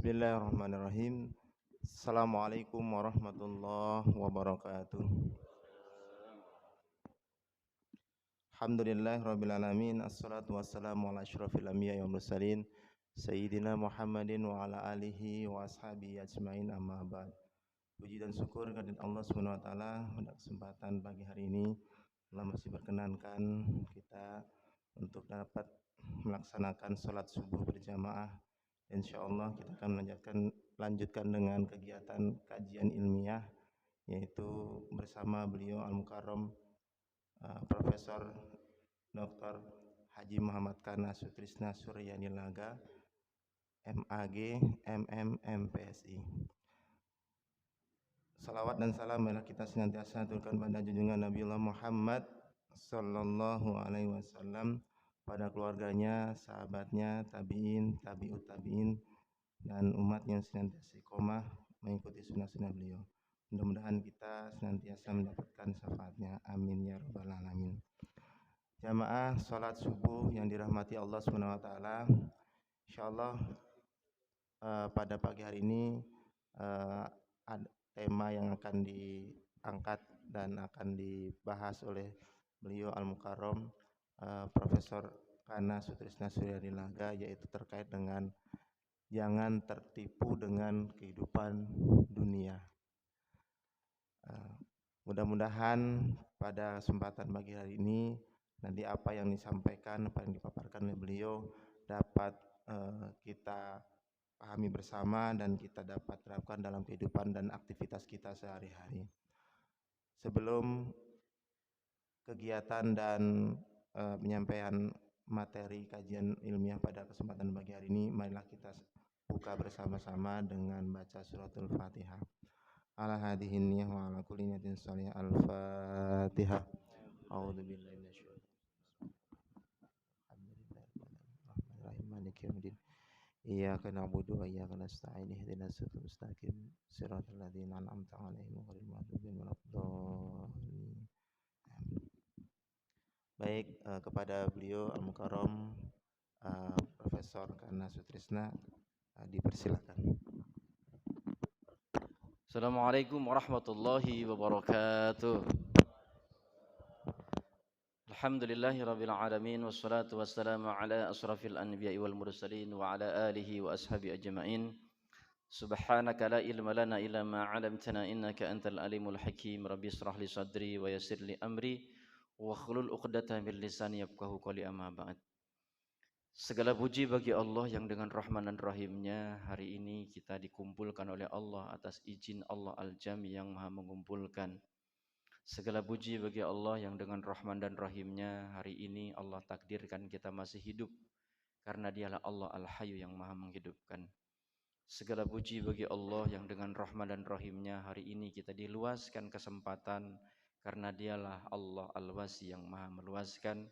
Bismillahirrahmanirrahim. Assalamualaikum warahmatullahi wabarakatuh. Alhamdulillahirabbil alamin. Assalatu wassalamu ala asyrofil anbiya'i wal mursalin Sayyidina Muhammadin wa ala alihi wa ashabihi ajmain, amma ba'd. Puji dan syukur kehadirat Allah Subhanahu wa taala pada kesempatan pagi hari ini Allah masih berkenankan kita untuk dapat melaksanakan salat subuh berjamaah. Insyaallah kita akan lanjutkan dengan kegiatan kajian ilmiah, yaitu bersama beliau Al-Mukarram Profesor Dr. Haji Muhammad Kana Sutrisna Suryanilaga, MAG, MM, MPSI. Salawat dan salam marilah kita senantiasa aturkan pada junjungan Nabiullah Muhammad sallallahu alaihi wasallam, pada keluarganya, sahabatnya, tabi'in, tabi'ut tabi'in, dan umat yang senantiasa istiqomah mengikuti sunnah-sunnah beliau. Mudah-mudahan kita senantiasa mendapatkan syafaatnya. Amin ya rabbal alamin. Jamaah salat subuh yang dirahmati Allah Subhanahu wa taala, insyaallah pada pagi hari ini ada tema yang akan diangkat dan akan dibahas oleh beliau Al-Mukarram Profesor Kana Sutrisna Suryanilaga, yaitu terkait dengan jangan tertipu dengan kehidupan dunia. Mudah-mudahan pada kesempatan pagi hari ini nanti apa yang disampaikan, apa yang dipaparkan oleh beliau dapat kita pahami bersama dan kita dapat terapkan dalam kehidupan dan aktivitas kita sehari-hari. Sebelum kegiatan dan penyampaian materi kajian ilmiah pada kesempatan pagi hari ini, marilah kita buka bersama-sama dengan baca suratul Fatihah. Ala hadihin niyah wa ala kulli niyatin shalihah. Al-Fatihah. A'udzubillahi minasyaitonir maliki yaumiddin. Iyyaka na'budu wa iyyaka nasta'in. Ihdinas siratal mustaqim. Shiratal ladzina an'amta 'alaihim ghairil maghdubi 'alaihim waladdallin. Baik, kepada beliau Al-Mukarram Profesor Kana Sutrisna dipersilakan. Assalamualaikum warahmatullahi wabarakatuh. Alhamdulillahirabbil alamin, wassalatu wassalamu ala asrafil anbiya'i wal mursalin wa ala alihi wa ashabi ajma'in. Subhanaka la ilma lana illa ma 'allamtana innaka antal alimul hakim. Rabbi shrah li sadri wa yassir li amri wa hlul 'uqdatam min lisani yafqahu qawli, amma ba'd. Segala puji bagi Allah yang dengan rahman dan rahimnya hari ini kita dikumpulkan oleh Allah atas izin Allah Al-Jami yang maha mengumpulkan. Segala puji bagi Allah yang dengan rahman dan rahimnya hari ini Allah takdirkan kita masih hidup, karena dialah Allah Al-Hayyu yang maha menghidupkan. Segala puji bagi Allah yang dengan rahman dan rahimnya hari ini kita diluaskan kesempatan, karena dialah Allah Al-Wasi yang maha meluaskan,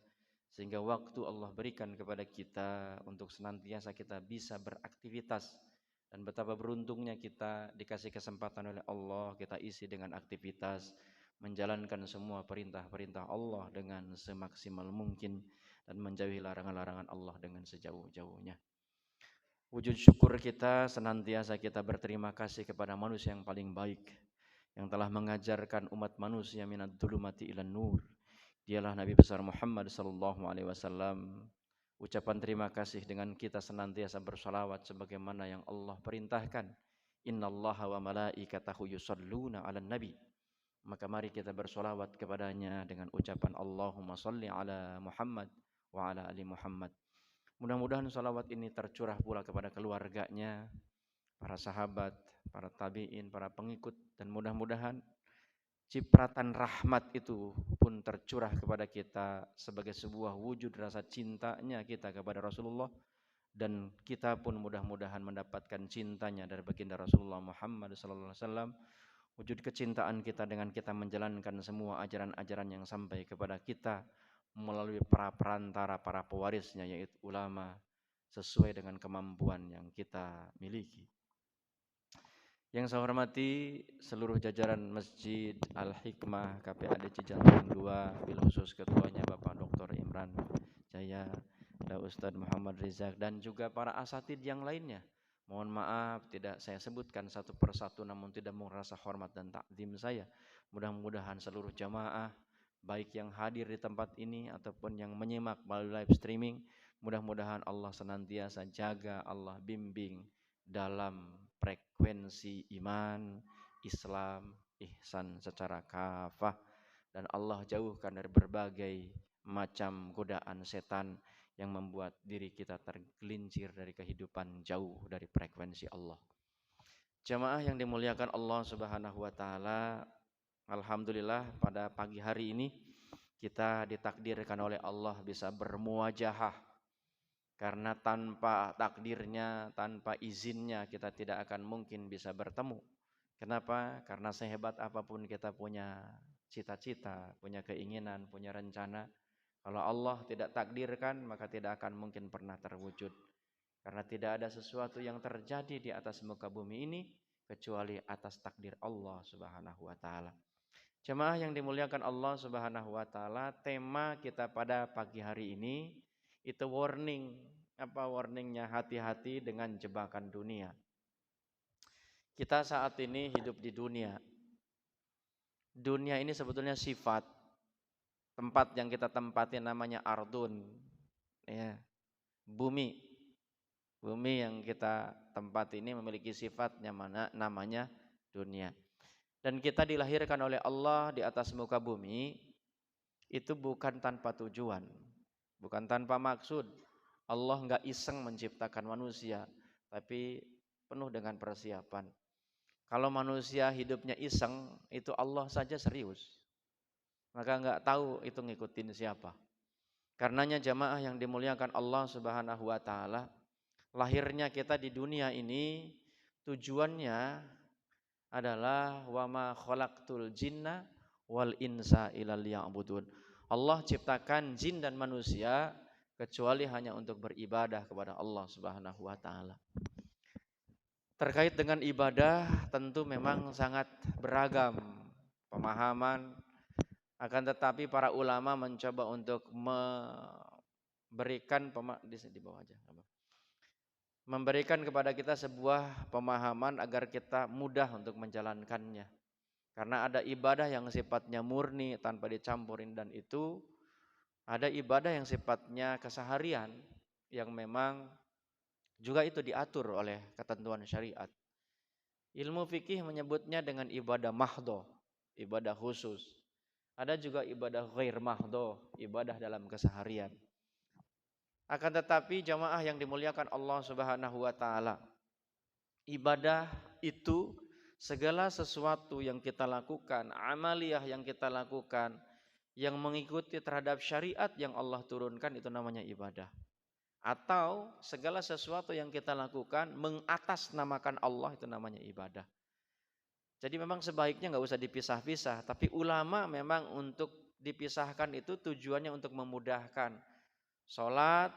sehingga waktu Allah berikan kepada kita untuk senantiasa kita bisa beraktivitas. Dan betapa beruntungnya kita dikasih kesempatan oleh Allah, kita isi dengan aktivitas, menjalankan semua perintah-perintah Allah dengan semaksimal mungkin, dan menjauhi larangan-larangan Allah dengan sejauh-jauhnya. Wujud syukur kita senantiasa kita berterima kasih kepada manusia yang paling baik, yang telah mengajarkan umat manusia minad dzulumati ilan nur. Dialah Nabi besar Muhammad sallallahu alaihi wasallam. Ucapan terima kasih dengan kita senantiasa bersalawat sebagaimana yang Allah perintahkan. Innallaha wa malaikatahu yusholluna 'alan nabi. Maka mari kita bersalawat kepadanya dengan ucapan Allahumma shalli ala Muhammad wa ala ali Muhammad. Mudah-mudahan salawat ini tercurah pula kepada keluarganya, para sahabat, para tabi'in, para pengikut, dan mudah-mudahan cipratan rahmat itu pun tercurah kepada kita sebagai sebuah wujud rasa cintanya kita kepada Rasulullah, dan kita pun mudah-mudahan mendapatkan cintanya dari baginda Rasulullah Muhammad sallallahu alaihi wasallam. Wujud kecintaan kita dengan kita menjalankan semua ajaran-ajaran yang sampai kepada kita melalui para perantara, para pewarisnya, yaitu ulama, sesuai dengan kemampuan yang kita miliki. Yang saya hormati seluruh jajaran Masjid Al-Hikmah KPAD Cijantung 2, bil khusus ketuanya Bapak Dr. Imran Jaya, ada Ustadz Muhammad Rizak, dan juga para asatid yang lainnya, Mohon maaf tidak saya sebutkan satu persatu namun tidak merasa hormat dan takzim saya. Mudah-mudahan seluruh jamaah baik yang hadir di tempat ini ataupun yang menyimak melalui live streaming, mudah-mudahan Allah senantiasa jaga, Allah bimbing dalam frekuensi iman, Islam, ihsan secara kafah, dan Allah jauhkan dari berbagai macam godaan setan yang membuat diri kita tergelincir dari kehidupan jauh dari frekuensi Allah. Jamaah yang dimuliakan Allah Subhanahu wa taala, alhamdulillah pada pagi hari ini kita ditakdirkan oleh Allah bisa bermuajahah, karena tanpa takdirnya, tanpa izinnya kita tidak akan mungkin bisa bertemu. Kenapa? Karena sehebat apapun kita punya cita-cita, punya keinginan, punya rencana, kalau Allah tidak takdirkan maka tidak akan mungkin pernah terwujud. Karena tidak ada sesuatu yang terjadi di atas muka bumi ini kecuali atas takdir Allah Subhanahu wa taala. Jemaah yang dimuliakan Allah Subhanahu wa taala, tema kita pada pagi hari ini itu warning. Apa warningnya? Hati-hati dengan jebakan dunia. Kita saat ini hidup di dunia. Dunia ini sebetulnya sifat. Tempat yang kita tempati namanya ardun, ya, bumi. Bumi yang kita tempati ini memiliki sifatnya namanya dunia. Dan kita dilahirkan oleh Allah di atas muka bumi itu bukan tanpa tujuan, bukan tanpa maksud. Allah enggak iseng menciptakan manusia, tapi penuh dengan persiapan. Kalau manusia hidupnya iseng, itu Allah saja serius. Maka enggak tahu itu ngikutin siapa. Karenanya jamaah yang dimuliakan Allah Subhanahu wa taala, lahirnya kita di dunia ini tujuannya adalah wa ma khalaqtul jinna wal insa illa liya'budun. Allah ciptakan jin dan manusia kecuali hanya untuk beribadah kepada Allah Subhanahu wa taala. Terkait dengan ibadah tentu memang sangat beragam pemahaman. Akan tetapi para ulama mencoba untuk memberikan di bawah aja, memberikan kepada kita sebuah pemahaman agar kita mudah untuk menjalankannya. Karena ada ibadah yang sifatnya murni tanpa dicampurin, dan itu ada ibadah yang sifatnya keseharian yang memang juga itu diatur oleh ketentuan syariat. Ilmu fikih menyebutnya dengan ibadah mahdho, ibadah khusus. Ada juga ibadah ghair mahdho, ibadah dalam keseharian. Akan tetapi jamaah yang dimuliakan Allah Subhanahu wa taala, ibadah itu segala sesuatu yang kita lakukan, amaliyah yang kita lakukan yang mengikuti terhadap syariat yang Allah turunkan, itu namanya ibadah. Atau segala sesuatu yang kita lakukan mengatasnamakan Allah, itu namanya ibadah. Jadi memang sebaiknya nggak usah dipisah-pisah, tapi ulama memang untuk dipisahkan itu tujuannya untuk memudahkan. Sholat,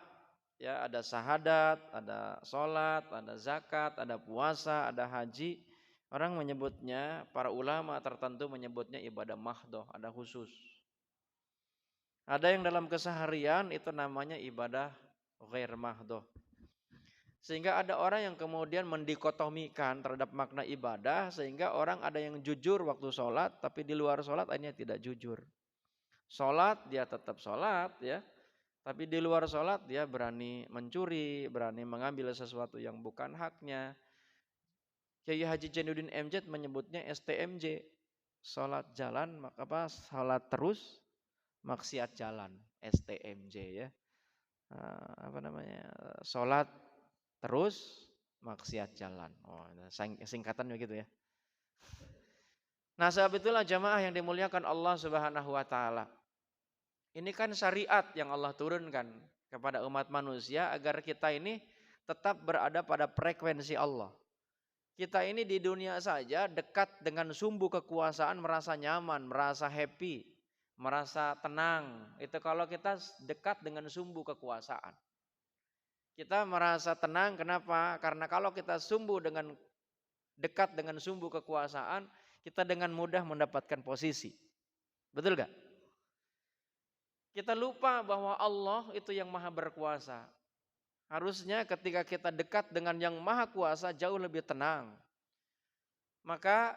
ya ada syahadat, ada sholat, ada zakat, ada puasa, ada haji. Orang menyebutnya, para ulama tertentu menyebutnya ibadah mahdhoh, ada khusus. Ada yang dalam keseharian itu namanya ibadah ghair mahdhoh. Sehingga ada orang yang kemudian mendikotomikan terhadap makna ibadah, sehingga orang ada yang jujur waktu sholat, tapi di luar sholat akhirnya tidak jujur. Sholat dia tetap sholat, ya, tapi di luar sholat dia berani mencuri, berani mengambil sesuatu yang bukan haknya. Kiai Haji Jainuddin MZ menyebutnya STMJ, sholat jalan, sholat terus, maksiat jalan, STMJ, ya. Sholat terus, maksiat jalan. Oh, singkatan begitu ya. Nah, sebab itulah jamaah yang dimuliakan Allah Subhanahu wa taala. Ini kan syariat yang Allah turunkan kepada umat manusia agar kita ini tetap berada pada frekuensi Allah. Kita ini di dunia saja dekat dengan sumbu kekuasaan merasa nyaman, merasa happy, merasa tenang. Itu kalau kita dekat dengan sumbu kekuasaan. Kita merasa tenang, kenapa? Karena kalau kita dekat dengan sumbu kekuasaan, kita dengan mudah mendapatkan posisi. Betul gak? Kita lupa bahwa Allah itu yang maha berkuasa. Harusnya ketika kita dekat dengan yang maha kuasa jauh lebih tenang. Maka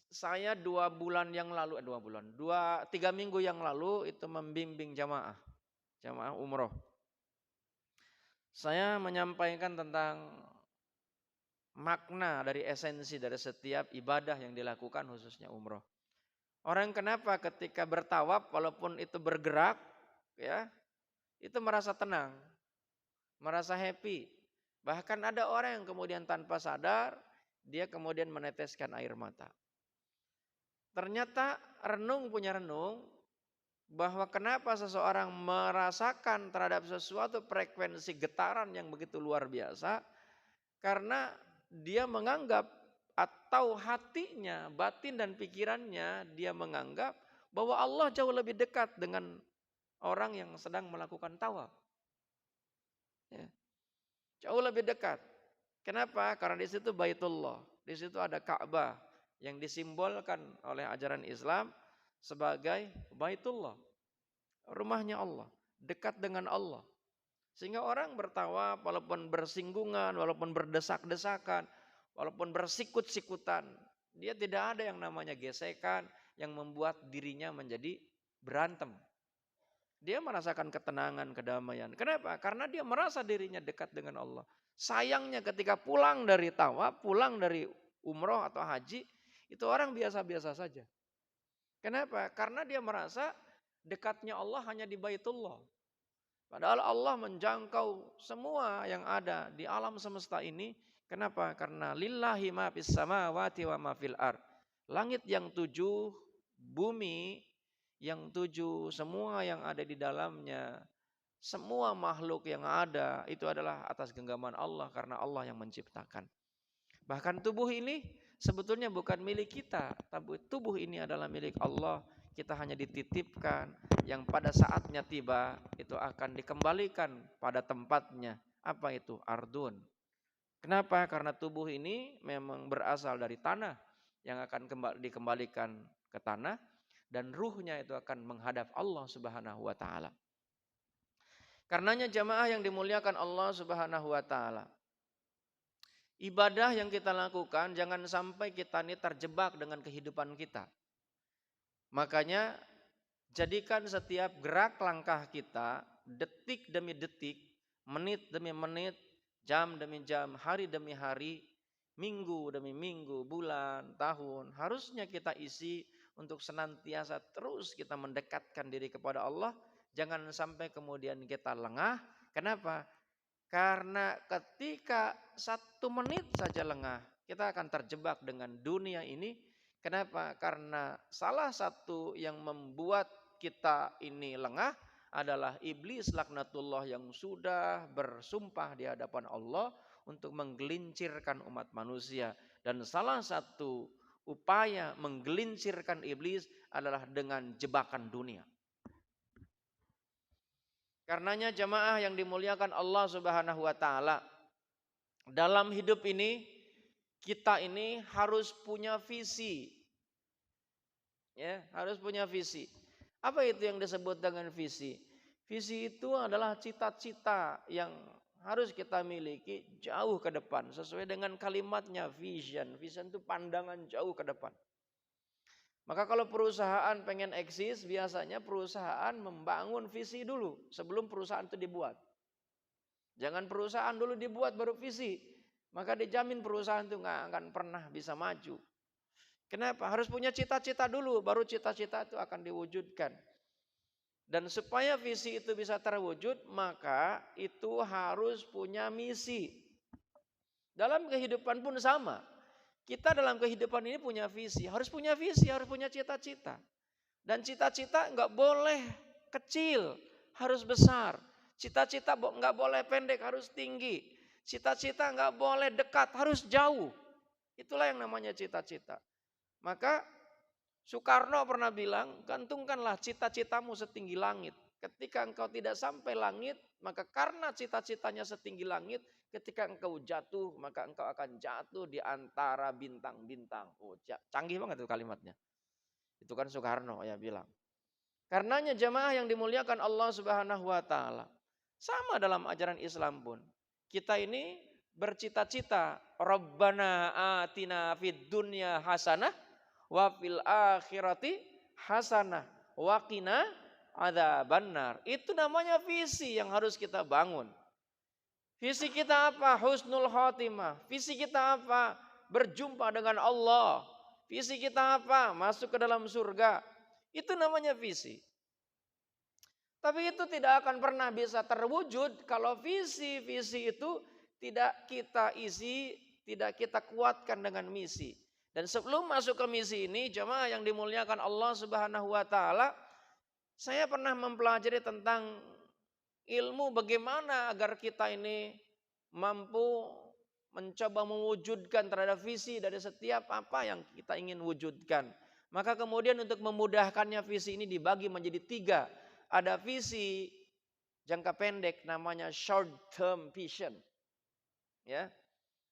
saya 3 minggu yang lalu itu membimbing jamaah umroh. Saya menyampaikan tentang makna dari esensi dari setiap ibadah yang dilakukan khususnya umroh. Orang kenapa ketika bertawaf walaupun itu bergerak ya, itu merasa tenang, merasa happy. Bahkan ada orang yang kemudian tanpa sadar dia kemudian meneteskan air mata. Ternyata punya renung bahwa kenapa seseorang merasakan terhadap sesuatu frekuensi getaran yang begitu luar biasa, karena dia menganggap atau hatinya, batin dan pikirannya dia menganggap bahwa Allah jauh lebih dekat dengan orang yang sedang melakukan tawaf. Ya. Jauh lebih dekat. Kenapa? Karena di situ Baitullah, di situ ada Ka'bah yang disimbolkan oleh ajaran Islam sebagai Baitullah, rumahnya Allah, dekat dengan Allah. Sehingga orang bertawaf walaupun bersinggungan, walaupun berdesak-desakan, walaupun bersikut-sikutan, dia tidak ada yang namanya gesekan yang membuat dirinya menjadi berantem. Dia merasakan ketenangan, kedamaian. Kenapa? Karena dia merasa dirinya dekat dengan Allah. Sayangnya ketika pulang dari tawaf, pulang dari umroh atau haji, itu orang biasa-biasa saja. Kenapa? Karena dia merasa dekatnya Allah hanya di Baitullah. Padahal Allah menjangkau semua yang ada di alam semesta ini. Kenapa? Karena lillahi ma fis samawati wa ma fil ard. Langit yang 7, bumi yang 7, semua yang ada di dalamnya, semua makhluk yang ada itu adalah atas genggaman Allah karena Allah yang menciptakan. Bahkan tubuh ini sebetulnya bukan milik kita, tapi tubuh ini adalah milik Allah. Kita hanya dititipkan, yang pada saatnya tiba itu akan dikembalikan pada tempatnya. Apa itu? Ardun. Kenapa? Karena tubuh ini memang berasal dari tanah yang akan dikembalikan ke tanah, dan ruhnya itu akan menghadap Allah Subhanahu wa taala. Karenanya jamaah yang dimuliakan Allah Subhanahu wa taala, ibadah yang kita lakukan jangan sampai kita ini terjebak dengan kehidupan kita. Makanya jadikan setiap gerak langkah kita, detik demi detik, menit demi menit, jam demi jam, hari demi hari, minggu demi minggu, bulan, tahun, harusnya kita isi untuk senantiasa terus kita mendekatkan diri kepada Allah. Jangan sampai kemudian kita lengah. Kenapa? Karena ketika 1 menit saja lengah, kita akan terjebak dengan dunia ini. Kenapa? Karena salah satu yang membuat kita ini lengah adalah iblis laknatullah yang sudah bersumpah di hadapan Allah untuk menggelincirkan umat manusia. Dan salah satu upaya menggelincirkan iblis adalah dengan jebakan dunia. Karenanya jamaah yang dimuliakan Allah Subhanahu wa taala, dalam hidup ini kita ini harus punya visi. Ya, harus punya visi. Apa itu yang disebut dengan visi? Visi itu adalah cita-cita yang harus kita miliki jauh ke depan. Sesuai dengan kalimatnya vision. Vision itu pandangan jauh ke depan. Maka kalau perusahaan pengen eksis, biasanya perusahaan membangun visi dulu sebelum perusahaan itu dibuat. Jangan perusahaan dulu dibuat baru visi. Maka dijamin perusahaan itu nggak akan pernah bisa maju. Kenapa? Harus punya cita-cita dulu, baru cita-cita itu akan diwujudkan. Dan supaya visi itu bisa terwujud, maka itu harus punya misi. Dalam kehidupan pun sama. Kita dalam kehidupan ini punya visi, harus punya cita-cita. Dan cita-cita nggak boleh kecil, harus besar. Cita-cita nggak boleh pendek, harus tinggi. Cita-cita nggak boleh dekat, harus jauh. Itulah yang namanya cita-cita. Maka Soekarno pernah bilang, gantungkanlah cita-citamu setinggi langit. Ketika engkau tidak sampai langit, maka karena cita-citanya setinggi langit, ketika engkau jatuh, maka engkau akan jatuh di antara bintang-bintang. Oh, canggih banget itu kalimatnya. Itu kan Soekarno ya bilang. Karenanya jamaah yang dimuliakan Allah Subhanahu wa taala, Sama dalam ajaran Islam pun. Kita ini bercita-cita, Rabbana atina fid dunya hasanah wa fil akhirati hasanah wa qina adzabannar. Itu namanya visi yang harus kita bangun. Visi kita apa? Husnul khotimah. Visi kita apa? Berjumpa dengan Allah. Visi kita apa? Masuk ke dalam surga. Itu namanya visi. Tapi itu tidak akan pernah bisa terwujud kalau visi-visi itu tidak kita isi, tidak kita kuatkan dengan misi. Dan sebelum masuk ke misi ini, jemaah yang dimuliakan Allah Subhanahu wa taala, saya pernah mempelajari tentang ilmu bagaimana agar kita ini mampu mencoba mewujudkan terhadap visi dari setiap apa yang kita ingin wujudkan. Maka kemudian untuk memudahkannya visi ini dibagi menjadi 3. Ada visi jangka pendek namanya short term vision. Ya.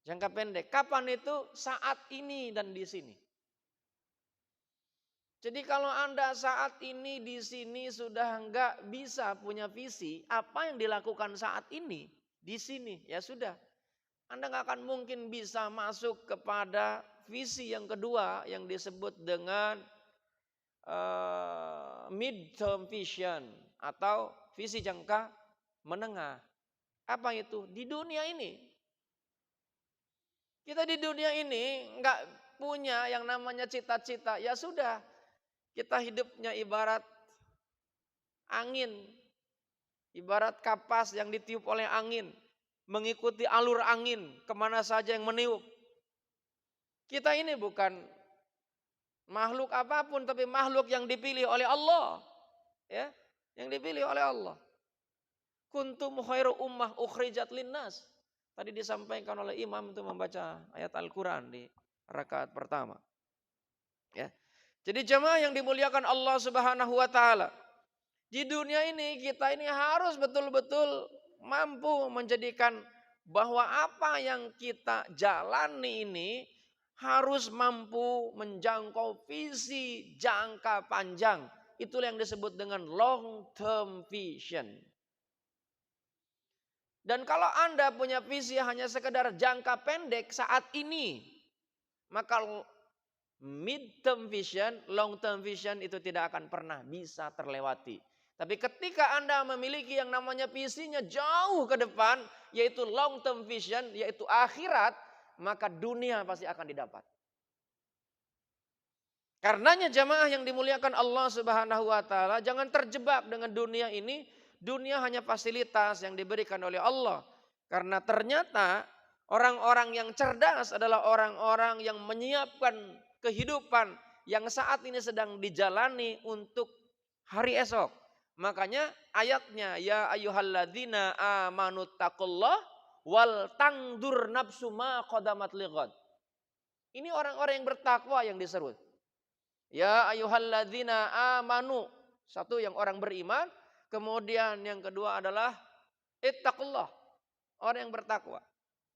Jangka pendek. Kapan itu? Saat ini dan di sini. Jadi kalau Anda saat ini di sini sudah enggak bisa punya visi, apa yang dilakukan saat ini di sini? Ya sudah. Anda enggak akan mungkin bisa masuk kepada visi yang kedua yang disebut dengan mid-term vision atau visi jangka menengah. Apa itu? Di dunia ini. Kita di dunia ini enggak punya yang namanya cita-cita. Ya sudah, kita hidupnya ibarat angin. Ibarat kapas yang ditiup oleh angin. Mengikuti alur angin kemana saja yang meniup. Kita ini bukan makhluk apapun, tapi makhluk yang dipilih oleh Allah. Ya, yang dipilih oleh Allah. Kuntum khairu ummah ukhrijat linnas. Tadi disampaikan oleh imam itu membaca ayat Al-Quran di rakaat pertama. Ya. Jadi jemaah yang dimuliakan Allah Subhanahu wa taala. Di dunia ini kita ini harus betul-betul mampu menjadikan bahwa apa yang kita jalani ini harus mampu menjangkau visi jangka panjang. Itulah yang disebut dengan long term vision. Dan kalau Anda punya visi hanya sekedar jangka pendek saat ini, maka mid term vision, long term vision itu tidak akan pernah bisa terlewati. Tapi ketika Anda memiliki yang namanya visinya jauh ke depan, yaitu long term vision, yaitu akhirat, maka dunia pasti akan didapat. Karenanya jamaah yang dimuliakan Allah Subhanahu wa taala, jangan terjebak dengan dunia ini. Dunia hanya fasilitas yang diberikan oleh Allah. Karena ternyata orang-orang yang cerdas adalah orang-orang yang menyiapkan kehidupan yang saat ini sedang dijalani untuk hari esok. Makanya ayatnya, ya ayyuhalladzina amanu taqullah wal tangdur nafsu ma qadamat lighad. Ini orang-orang yang bertakwa yang diseru. Ya ayyuhalladzina amanu. Satu yang orang beriman. Kemudian yang kedua adalah ittaqullah. Orang yang bertakwa.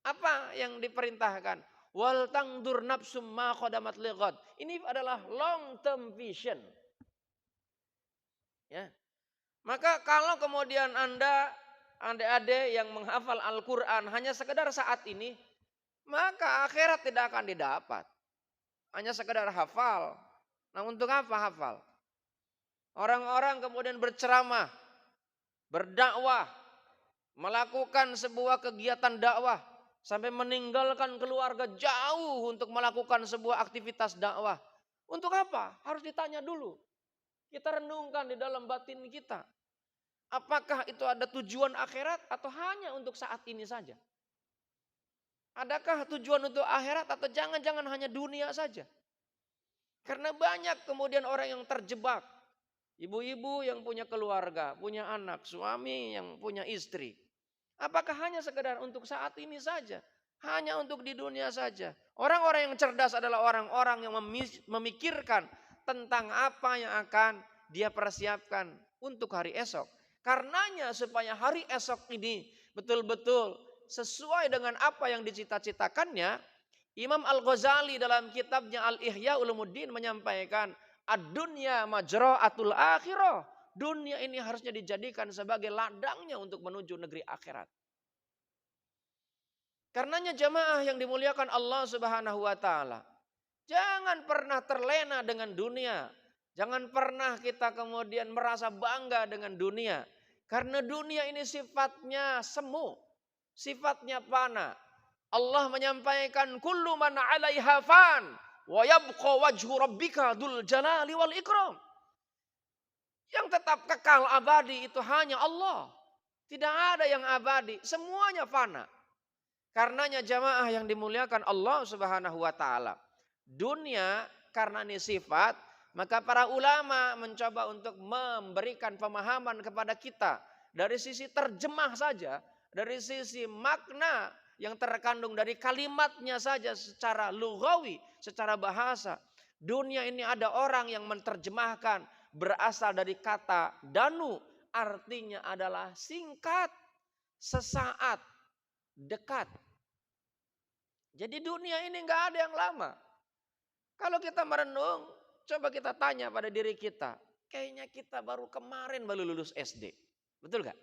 Apa yang diperintahkan? Wal tangdur nafsu ma qadamat lighad. Ini adalah long term vision. Ya. Maka kalau kemudian Anda adik-adik yang menghafal Al-Quran hanya sekedar saat ini, maka akhirat tidak akan didapat. Hanya sekedar hafal. Nah untuk apa hafal? Orang-orang kemudian berceramah, berdakwah, melakukan sebuah kegiatan dakwah, sampai meninggalkan keluarga jauh untuk melakukan sebuah aktivitas dakwah. Untuk apa? Harus ditanya dulu. Kita renungkan di dalam batin kita. Apakah itu ada tujuan akhirat atau hanya untuk saat ini saja? Adakah tujuan untuk akhirat atau jangan-jangan hanya dunia saja? Karena banyak kemudian orang yang terjebak. Ibu-ibu yang punya keluarga, punya anak, suami yang punya istri. Apakah hanya sekedar untuk saat ini saja? Hanya untuk di dunia saja. Orang-orang yang cerdas adalah orang-orang yang memikirkan tentang apa yang akan dia persiapkan untuk hari esok. Karenanya supaya hari esok ini betul-betul sesuai dengan apa yang dicita-citakannya, Imam Al-Ghazali dalam kitabnya Al-Ihya Ulumuddin menyampaikan, ad-dunya majra'atul akhirah dunia ini harusnya dijadikan sebagai ladangnya untuk menuju negeri akhirat. Karenanya jamaah yang dimuliakan Allah Subhanahu wa taala, jangan pernah terlena dengan dunia. Jangan pernah kita kemudian merasa bangga dengan dunia. Karena dunia ini sifatnya semu, sifatnya fana. Allah menyampaikan kullu man 'alaiha fan wa yabqa wajhu rabbika dzul jalali wal ikram. Yang tetap kekal abadi itu hanya Allah. Tidak ada yang abadi, semuanya fana. Karenanya jamaah yang dimuliakan Allah Subhanahu wa taala, dunia karena ini sifat, maka para ulama mencoba untuk memberikan pemahaman kepada kita dari sisi terjemah saja, dari sisi makna yang terkandung dari kalimatnya saja secara lughawi, secara bahasa. Dunia ini ada orang yang menerjemahkan berasal dari kata danu, artinya adalah singkat, sesaat, dekat. Jadi dunia ini nggak ada yang lama. Kalau kita merenung, coba kita tanya pada diri kita. Kayaknya kita baru kemarin lulus SD. Betul gak?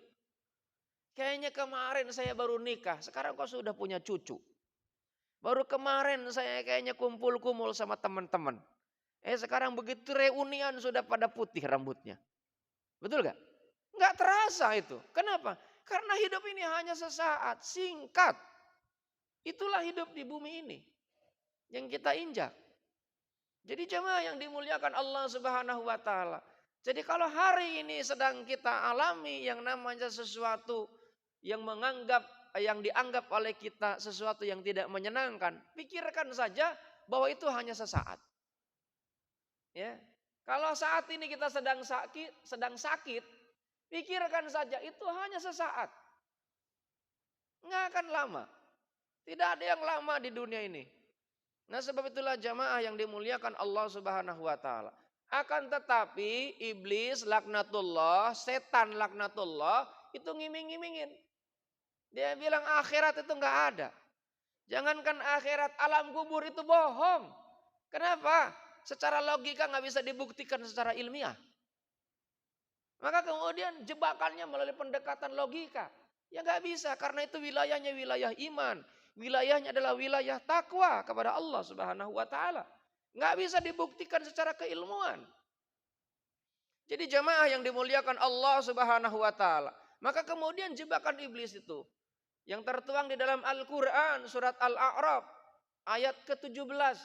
Kayaknya kemarin saya baru nikah, sekarang kok sudah punya cucu. Baru kemarin saya kayaknya kumpul-kumpul sama teman-teman. Sekarang begitu reunian sudah pada putih rambutnya. Betul gak? Nggak terasa itu. Kenapa? Karena hidup ini hanya sesaat, singkat. Itulah hidup di bumi ini yang kita injak. Jadi jemaah yang dimuliakan Allah Subhanahu wa taala. Jadi kalau hari ini sedang kita alami yang namanya sesuatu yang dianggap oleh kita sesuatu yang tidak menyenangkan, pikirkan saja bahwa itu hanya sesaat. Ya. Kalau saat ini kita sedang sakit, pikirkan saja itu hanya sesaat. Nggak akan lama. Tidak ada yang lama di dunia ini. Nah sebab itulah jamaah yang dimuliakan Allah Subhanahu wa taala. Akan tetapi iblis laknatullah, setan laknatullah itu ngiming-ngimingin. Dia bilang akhirat itu enggak ada. Jangankan akhirat, alam kubur itu bohong. Kenapa? Secara logika enggak bisa dibuktikan secara ilmiah. Maka kemudian jebakannya melalui pendekatan logika. Ya enggak bisa karena itu wilayahnya wilayah iman. Wilayahnya adalah wilayah takwa kepada Allah Subhanahu wa taala. Enggak bisa dibuktikan secara keilmuan. Jadi jamaah yang dimuliakan Allah Subhanahu wa taala. Maka kemudian jebakan iblis itu yang tertuang di dalam Al-Qur'an surat Al-A'raf ayat ke-17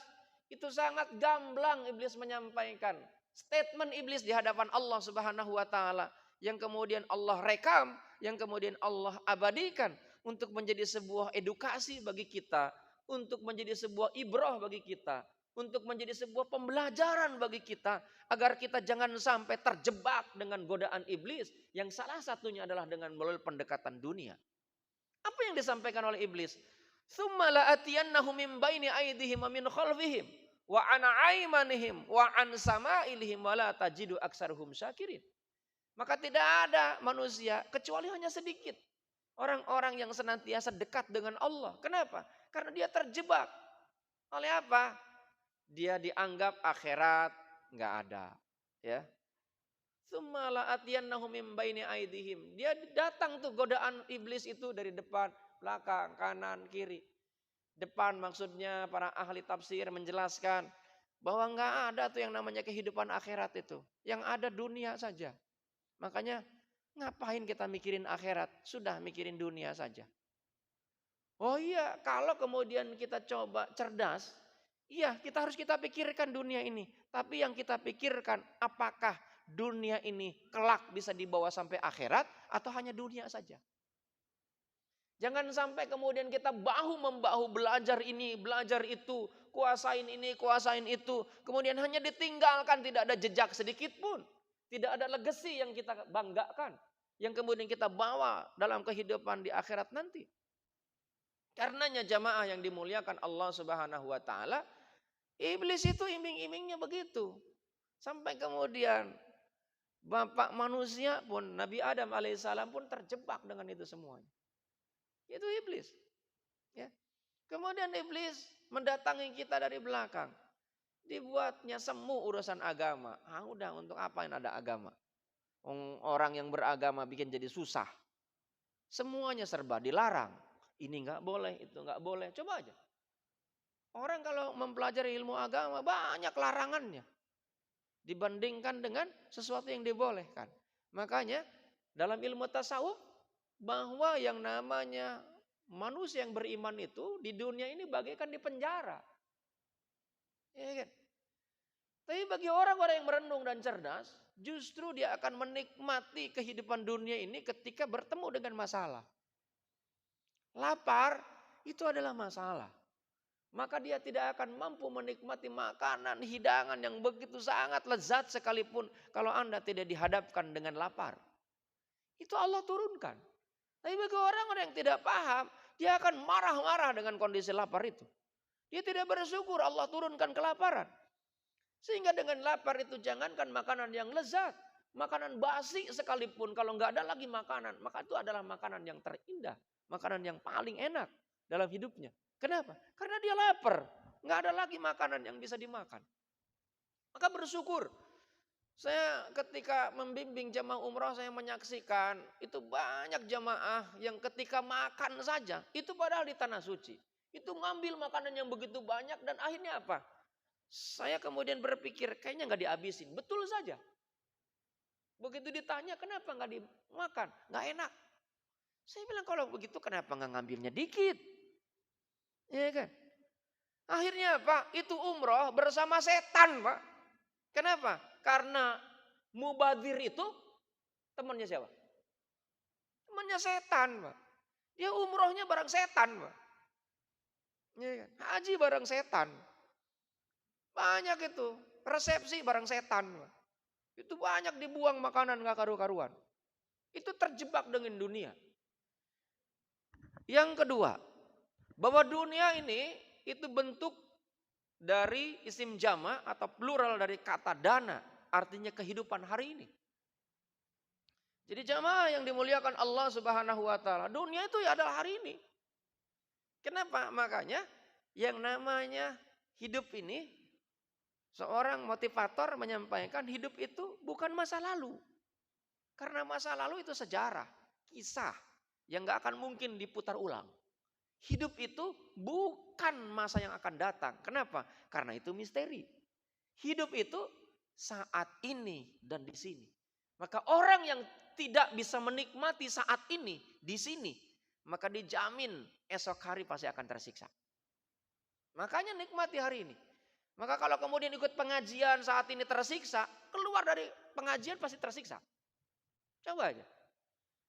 itu sangat gamblang iblis menyampaikan statement iblis di hadapan Allah Subhanahu wa taala yang kemudian Allah rekam, yang kemudian Allah abadikan untuk menjadi sebuah edukasi bagi kita, untuk menjadi sebuah ibrah bagi kita, untuk menjadi sebuah pembelajaran bagi kita agar kita jangan sampai terjebak dengan godaan iblis yang salah satunya adalah dengan melalui pendekatan dunia. Apa yang disampaikan oleh iblis? Tsumma la'atiyannahum min baini aydihim wa min khalfihim wa an aymanihim wa an sama'ilihim wa la tajidu aktsarahum syakirin. Maka tidak ada manusia kecuali hanya sedikit orang-orang yang senantiasa dekat dengan Allah. Kenapa? Karena dia terjebak. Oleh apa? Dia dianggap akhirat nggak ada. Ya. Tsumma la'atiyannahum min baini aydihim. Dia datang tuh godaan iblis itu dari depan, belakang, kanan, kiri. Depan maksudnya para ahli tafsir menjelaskan bahwa nggak ada tuh yang namanya kehidupan akhirat itu. Yang ada dunia saja. Makanya ngapain kita mikirin akhirat? Sudah mikirin dunia saja. Oh iya, kalau kemudian kita coba cerdas, iya kita harus pikirkan dunia ini. Tapi yang kita pikirkan apakah dunia ini kelak bisa dibawa sampai akhirat atau hanya dunia saja. Jangan sampai kemudian kita bahu-membahu belajar ini, belajar itu, kuasain ini, kuasain itu. Kemudian hanya ditinggalkan, tidak ada jejak sedikit pun. Tidak ada legacy yang kita banggakan. Yang kemudian kita bawa dalam kehidupan di akhirat nanti. Karenanya jamaah yang dimuliakan Allah Subhanahu wa taala, iblis itu iming-imingnya begitu. Sampai kemudian bapak manusia pun, Nabi Adam alaihissalam pun terjebak dengan itu semuanya. Itu iblis. Ya. Kemudian iblis mendatangi kita dari belakang. Dibuatnya semu urusan agama. Udah untuk apa yang ada agama? Orang yang beragama bikin jadi susah. Semuanya serba dilarang. Ini nggak boleh, itu nggak boleh. Coba aja. Orang kalau mempelajari ilmu agama banyak larangannya. Dibandingkan dengan sesuatu yang dibolehkan. Makanya dalam ilmu tasawuf bahwa yang namanya manusia yang beriman itu di dunia ini bagaikan di penjara. Ya kan? Tapi bagi orang-orang yang merenung dan cerdas, justru dia akan menikmati kehidupan dunia ini ketika bertemu dengan masalah. Lapar itu adalah masalah. Maka dia tidak akan mampu menikmati makanan, hidangan yang begitu sangat lezat sekalipun kalau Anda tidak dihadapkan dengan lapar. Itu Allah turunkan. Tapi bagi orang-orang yang tidak paham, dia akan marah-marah dengan kondisi lapar itu. Dia tidak bersyukur Allah turunkan kelaparan. Sehingga dengan lapar itu jangankan makanan yang lezat. Makanan basi sekalipun kalau nggak ada lagi makanan. Maka itu adalah makanan yang terindah. Makanan yang paling enak dalam hidupnya. Kenapa? Karena dia lapar. Nggak ada lagi makanan yang bisa dimakan. Maka bersyukur. Saya ketika membimbing jamaah umrah saya menyaksikan. Itu banyak jamaah yang ketika makan saja. Itu padahal di tanah suci. Itu ngambil makanan yang begitu banyak dan akhirnya apa? Saya kemudian berpikir kayaknya nggak dihabisin. Betul saja. Begitu ditanya kenapa nggak dimakan? Nggak enak. Saya bilang kalau begitu kenapa nggak ngambilnya dikit? Iya kan? Akhirnya Pak itu umroh bersama setan Pak. Kenapa? Karena mubadir itu temannya siapa? Temannya setan Pak. Dia umrohnya bareng setan Pak. Iya kan? Haji bareng setan. Banyak itu. Resepsi bareng setan. Itu banyak dibuang makanan gak karu-karuan. Itu terjebak dengan dunia. Yang kedua. Bahwa dunia ini itu bentuk dari isim jama atau plural dari kata dana. Artinya kehidupan hari ini. Jadi jamaah yang dimuliakan Allah Subhanahu wa taala. Dunia itu ya adalah hari ini. Kenapa? Makanya yang namanya hidup ini. Seorang motivator menyampaikan hidup itu bukan masa lalu. Karena masa lalu itu sejarah, kisah yang gak akan mungkin diputar ulang. Hidup itu bukan masa yang akan datang. Kenapa? Karena itu misteri. Hidup itu saat ini dan di sini. Maka orang yang tidak bisa menikmati saat ini, di sini, maka dijamin esok hari pasti akan tersiksa. Makanya nikmati hari ini. Maka kalau kemudian ikut pengajian saat ini tersiksa, keluar dari pengajian pasti tersiksa. Coba aja.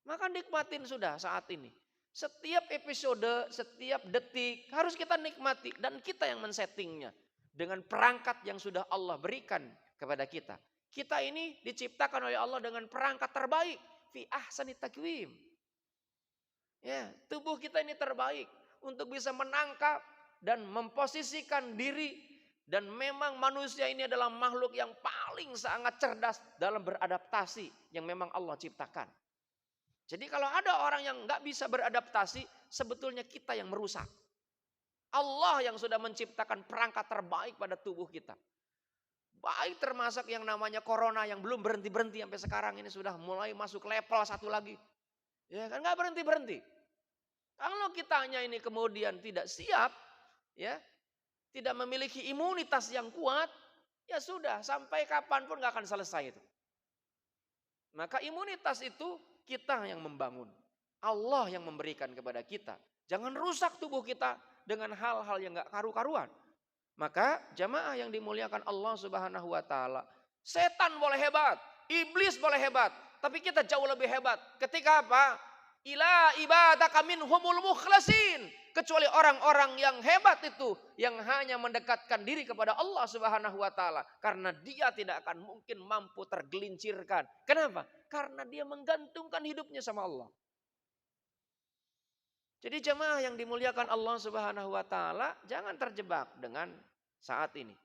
Maka nikmatin sudah saat ini. Setiap episode, setiap detik harus kita nikmati. Dan kita yang men-settingnya. Dengan perangkat yang sudah Allah berikan kepada kita. Kita ini diciptakan oleh Allah dengan perangkat terbaik. Fi ahsani taqwim. Ya, tubuh kita ini terbaik. Untuk bisa menangkap dan memposisikan diri. Dan memang manusia ini adalah makhluk yang paling sangat cerdas dalam beradaptasi yang memang Allah ciptakan. Jadi kalau ada orang yang nggak bisa beradaptasi, sebetulnya kita yang merusak. Allah yang sudah menciptakan perangkat terbaik pada tubuh kita. Baik termasuk yang namanya corona yang belum berhenti-berhenti sampai sekarang ini sudah mulai masuk level satu lagi. Ya kan nggak berhenti-berhenti. Kalau kitanya ini kemudian tidak siap, ya. Tidak memiliki imunitas yang kuat, ya sudah sampai kapanpun gak akan selesai itu. Maka imunitas itu kita yang membangun. Allah yang memberikan kepada kita. Jangan rusak tubuh kita dengan hal-hal yang gak karu-karuan. Maka jamaah yang dimuliakan Allah Subhanahu wa taala, setan boleh hebat, iblis boleh hebat, tapi kita jauh lebih hebat. Ketika apa? Ila ibadaka minhumul mukhlasin. Kecuali orang-orang yang hebat itu. Yang hanya mendekatkan diri kepada Allah Subhanahu wa ta'ala. Karena dia tidak akan mungkin mampu tergelincirkan. Kenapa? Karena dia menggantungkan hidupnya sama Allah. Jadi jemaah yang dimuliakan Allah Subhanahu wa ta'ala. Jangan terjebak dengan saat ini.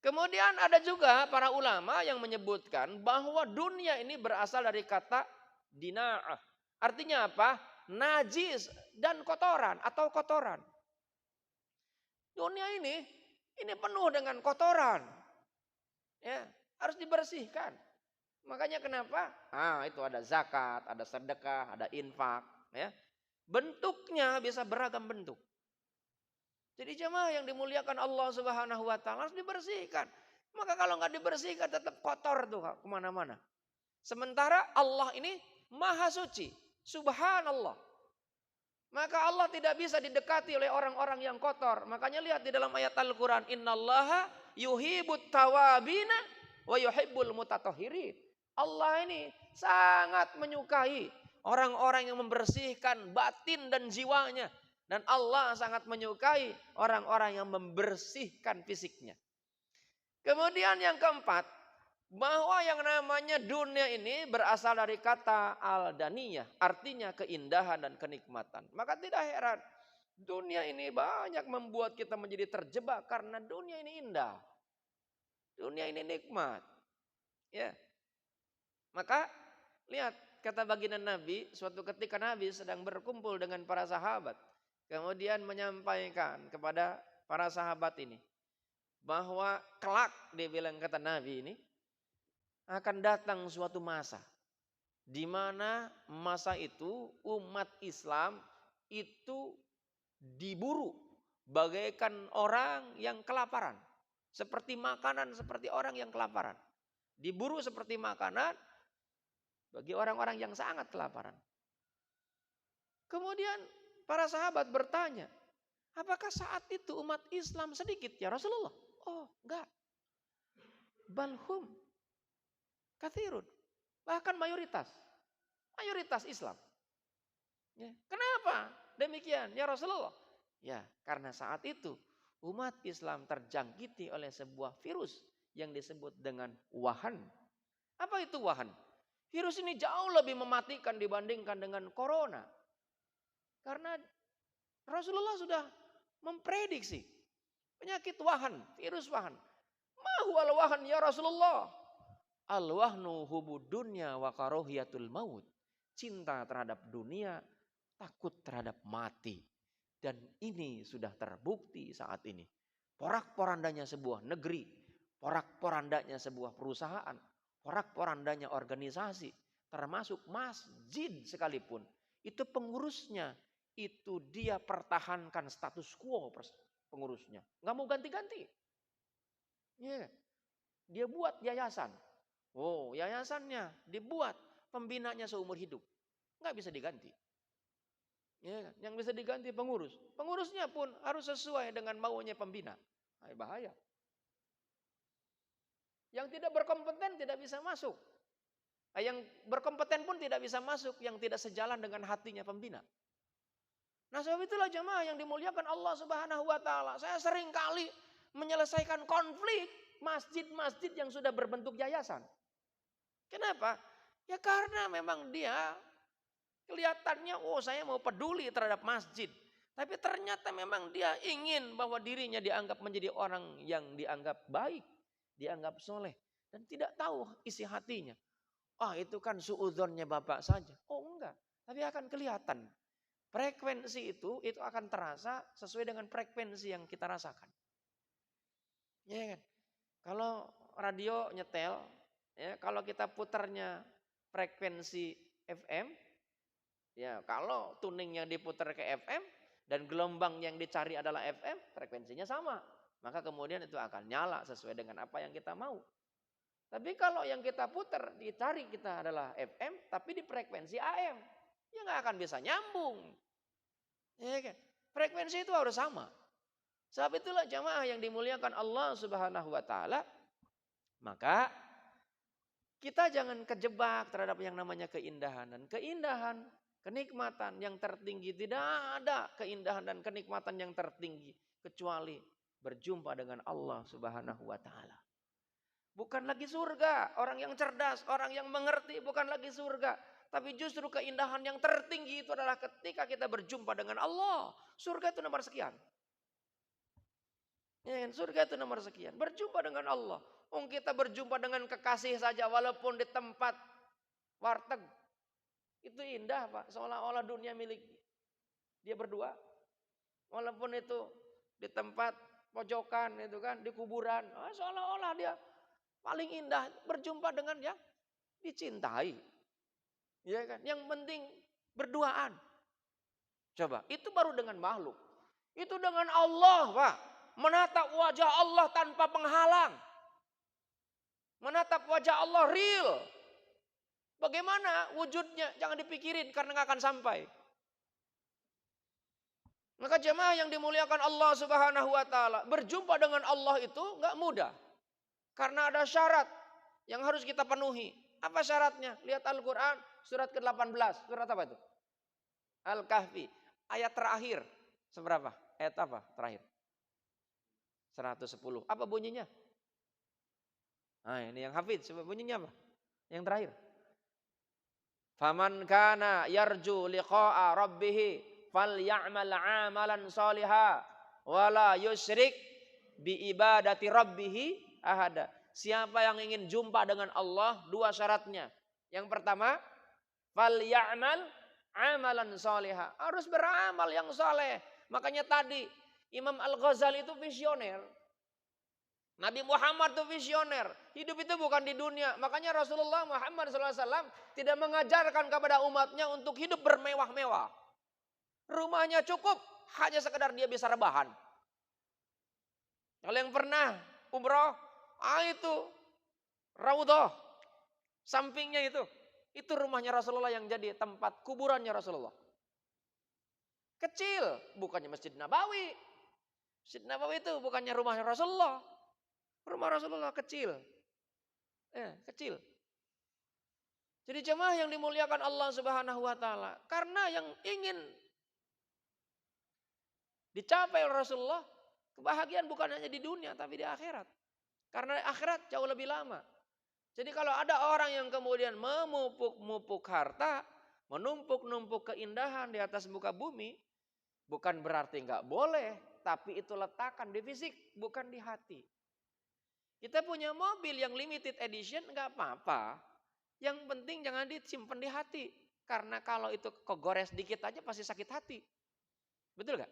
Kemudian ada juga para ulama yang menyebutkan bahwa dunia ini berasal dari kata dina'ah. Artinya apa? Najis dan kotoran atau kotoran. Dunia ini penuh dengan kotoran. Ya, harus dibersihkan. Makanya kenapa? Itu ada zakat, ada sedekah, ada infak, ya. Bentuknya bisa beragam bentuk. Jadi jemaah yang dimuliakan Allah Subhanahu wa taala harus dibersihkan. Maka kalau nggak dibersihkan tetap kotor tuh kemana-mana. Sementara Allah ini maha suci. Subhanallah. Maka Allah tidak bisa didekati oleh orang-orang yang kotor. Makanya lihat di dalam ayat Al-Quran. Innallaha yuhibut tawabina wa yuhibbul mutatahhirin. Allah ini sangat menyukai orang-orang yang membersihkan batin dan jiwanya. Dan Allah sangat menyukai orang-orang yang membersihkan fisiknya. Kemudian yang keempat, bahwa yang namanya dunia ini berasal dari kata al-daniyah, artinya keindahan dan kenikmatan. Maka tidak heran, dunia ini banyak membuat kita menjadi terjebak karena dunia ini indah. Dunia ini nikmat. Ya. Maka lihat kata baginda Nabi, suatu ketika Nabi sedang berkumpul dengan para sahabat. Kemudian menyampaikan kepada para sahabat ini bahwa kelak, dia bilang kata Nabi ini, akan datang suatu masa di mana masa itu umat Islam itu diburu bagaikan orang yang kelaparan, seperti makanan, seperti orang yang kelaparan. Diburu seperti makanan bagi orang-orang yang sangat kelaparan. Kemudian para sahabat bertanya, apakah saat itu umat Islam sedikit ya Rasulullah? Oh, enggak. Balhum kathirun. Bahkan mayoritas Islam. Ya. Kenapa demikian ya Rasulullah? Ya, karena saat itu umat Islam terjangkiti oleh sebuah virus yang disebut dengan wahan. Apa itu wahan? Virus ini jauh lebih mematikan dibandingkan dengan corona. Karena Rasulullah sudah memprediksi penyakit wahan, virus wahan. Ma huwal wahan ya Rasulullah? Al-wahnu hubud dunya wa karahiyatul maut. Cinta terhadap dunia, takut terhadap mati. Dan ini sudah terbukti saat ini. Porak-porandanya sebuah negeri, porak-porandanya sebuah perusahaan, porak-porandanya organisasi, termasuk masjid sekalipun. Itu pengurusnya, itu dia pertahankan status quo pengurusnya. Nggak mau ganti-ganti. Yeah. Dia buat yayasan. Oh, yayasannya dibuat, pembinanya seumur hidup. Nggak bisa diganti. Ya, yang bisa diganti pengurus. Pengurusnya pun harus sesuai dengan maunya pembina. Nah, bahaya. Yang tidak berkompeten tidak bisa masuk. Yang berkompeten pun tidak bisa masuk, yang tidak sejalan dengan hatinya pembina. Nah, sebab itulah jemaah yang dimuliakan Allah Subhanahu wa taala. Saya sering kali menyelesaikan konflik masjid-masjid yang sudah berbentuk yayasan. Kenapa? Ya karena memang dia kelihatannya, oh saya mau peduli terhadap masjid. Tapi ternyata memang dia ingin bahwa dirinya dianggap menjadi orang yang dianggap baik, dianggap soleh. Dan tidak tahu isi hatinya. Itu kan suudzonnya bapak saja. Oh enggak, tapi akan kelihatan. Frekuensi itu akan terasa sesuai dengan frekuensi yang kita rasakan. Ya kan? Kalau radio nyetel, ya kalau kita putarnya frekuensi FM, ya kalau tuning yang diputar ke FM dan gelombang yang dicari adalah FM, frekuensinya sama. Maka kemudian itu akan nyala sesuai dengan apa yang kita mau. Tapi kalau yang kita putar, dicari kita adalah FM, tapi di frekuensi AM, ya nggak akan bisa nyambung. Ya kan? Frekuensi itu harus sama. Sebab itulah jamaah yang dimuliakan Allah Subhanahu wa taala, maka kita jangan kejebak terhadap yang namanya keindahan. Dan keindahan, kenikmatan yang tertinggi, tidak ada keindahan dan kenikmatan yang tertinggi kecuali berjumpa dengan Allah Subhanahu wa taala. Bukan lagi surga, orang yang cerdas, orang yang mengerti, bukan lagi surga. Tapi justru keindahan yang tertinggi itu adalah ketika kita berjumpa dengan Allah. Surga itu nomor sekian. Ya, surga itu nomor sekian. Berjumpa dengan Allah. Kita berjumpa dengan kekasih saja walaupun di tempat warteg. Itu indah Pak. Seolah-olah dunia milik dia berdua. Walaupun itu di tempat pojokan itu kan, di kuburan. Seolah-olah dia paling indah berjumpa dengan ya dicintai. Ya kan? Yang penting berduaan. Coba, itu baru dengan makhluk. Itu dengan Allah, Pak. Menatap wajah Allah tanpa penghalang. Menatap wajah Allah real. Bagaimana wujudnya? Jangan dipikirin karena nggak akan sampai. Maka jemaah yang dimuliakan Allah Subhanahu wa taala, berjumpa dengan Allah itu nggak mudah. Karena ada syarat yang harus kita penuhi. Apa syaratnya? Lihat Al-Qur'an surat ke-18. Surat apa itu? Al-Kahfi. Ayat terakhir. Seberapa? Ayat apa terakhir? 110. Apa bunyinya? Nah, ini yang hafid. Bunyinya apa? Yang terakhir. Faman kana yarju liqa'a rabbih faly'amal 'amalan shaliha wala yusyrik bi ibadati rabbih ahada. Siapa yang ingin jumpa dengan Allah, dua syaratnya. Yang pertama, faly'amal 'amalan shaliha. Harus beramal yang saleh. Makanya tadi Imam Al-Ghazali itu visioner. Nabi Muhammad itu visioner. Hidup itu bukan di dunia. Makanya Rasulullah Muhammad SAW tidak mengajarkan kepada umatnya untuk hidup bermewah-mewah. Rumahnya cukup, hanya sekedar dia bisa rebahan. Kalau yang pernah umroh, itu Raudhah, sampingnya itu rumahnya Rasulullah yang jadi tempat kuburannya Rasulullah. Kecil, bukannya Masjid Nabawi. Masjid Nabawi itu bukannya rumahnya Rasulullah. Rumah Rasulullah kecil. Kecil. Jadi jemaah yang dimuliakan Allah Subhanahu wa taala, karena yang ingin dicapai oleh Rasulullah, kebahagiaan bukan hanya di dunia tapi di akhirat. Karena akhirat jauh lebih lama. Jadi kalau ada orang yang kemudian memupuk-mupuk harta, menumpuk-numpuk keindahan di atas muka bumi, bukan berarti nggak boleh, tapi itu letakkan di fisik, bukan di hati. Kita punya mobil yang limited edition nggak apa-apa. Yang penting jangan disimpan di hati. Karena kalau itu kegores dikit aja pasti sakit hati. Betul gak?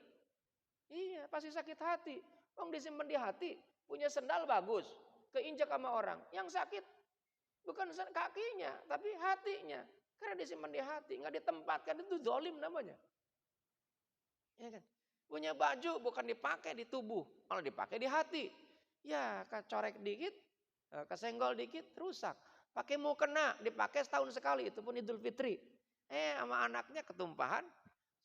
Iya, pasti sakit hati. Disimpan di hati. Punya sendal bagus. Keinjak sama orang. Yang sakit bukan kakinya, tapi hatinya. Karena disimpan di hati. Nggak ditempatkan, itu zalim namanya. Ya kan? Punya baju bukan dipakai di tubuh. Malah dipakai di hati. Ya, kecorek dikit, kesenggol dikit, rusak. Pakai mukena, dipakai setahun sekali, itu pun Idul Fitri. Sama anaknya ketumpahan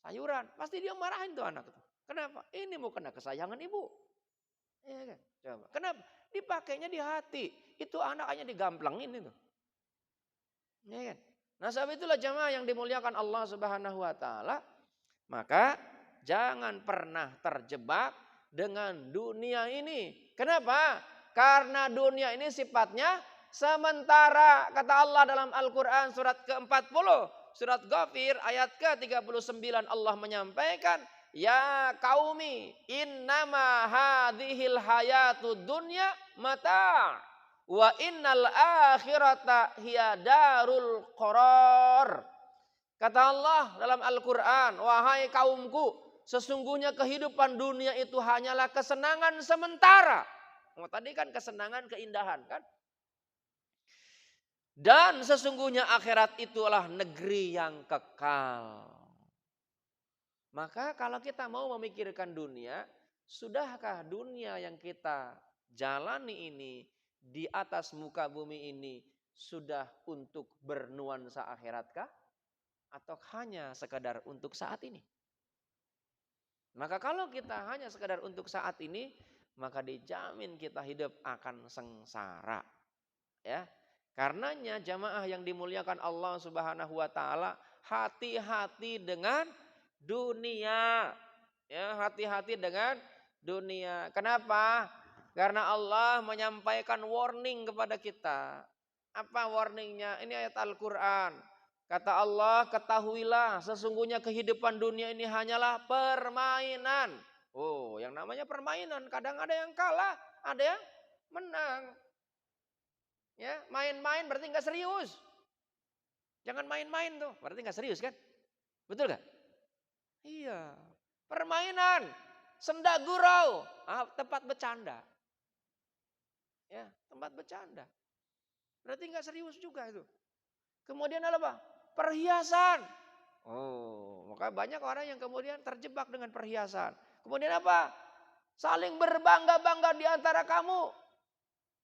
sayuran. Pasti dia marahin tuh anak itu. Kenapa? Ini mukena kesayangan ibu. Iya kan? Coba. Kenapa? Dipakainya di hati. Itu anaknya digamplengin itu. Iya kan? Nah, sebab itulah jamaah yang dimuliakan Allah Subhanahu wa taala. Maka jangan pernah terjebak dengan dunia ini. Kenapa? Karena dunia ini sifatnya sementara. Kata Allah dalam Al-Quran surat ke-40. Surat Ghafir ayat ke-39 Allah menyampaikan. Ya qaumi innama hadhil hayatud dunya mata' wa innal akhirata hiya darul qarar. Kata Allah dalam Al-Quran, wahai kaumku, sesungguhnya kehidupan dunia itu hanyalah kesenangan sementara. Tadi kan kesenangan, keindahan kan. Dan sesungguhnya akhirat itulah negeri yang kekal. Maka kalau kita mau memikirkan dunia, sudahkah dunia yang kita jalani ini di atas muka bumi ini sudah untuk bernuansa akhiratkah? Atau hanya sekadar untuk saat ini? Maka kalau kita hanya sekadar untuk saat ini, maka dijamin kita hidup akan sengsara. Ya. Karenanya jamaah yang dimuliakan Allah Subhanahu wa taala, hati-hati dengan dunia. Ya, hati-hati dengan dunia. Kenapa? Karena Allah menyampaikan warning kepada kita. Apa warningnya? Ini ayat Al-Quran. Kata Allah, ketahuilah sesungguhnya kehidupan dunia ini hanyalah permainan. Yang namanya permainan. Kadang ada yang kalah, ada yang menang. Ya, main-main berarti nggak serius. Jangan main-main tuh, berarti nggak serius kan? Betul gak? Iya, permainan, senda gurau, tempat bercanda. Ya, tempat bercanda. Berarti nggak serius juga itu. Kemudian apa? Perhiasan. Oh, maka banyak orang yang kemudian terjebak dengan perhiasan. Kemudian apa? Saling berbangga-bangga di antara kamu.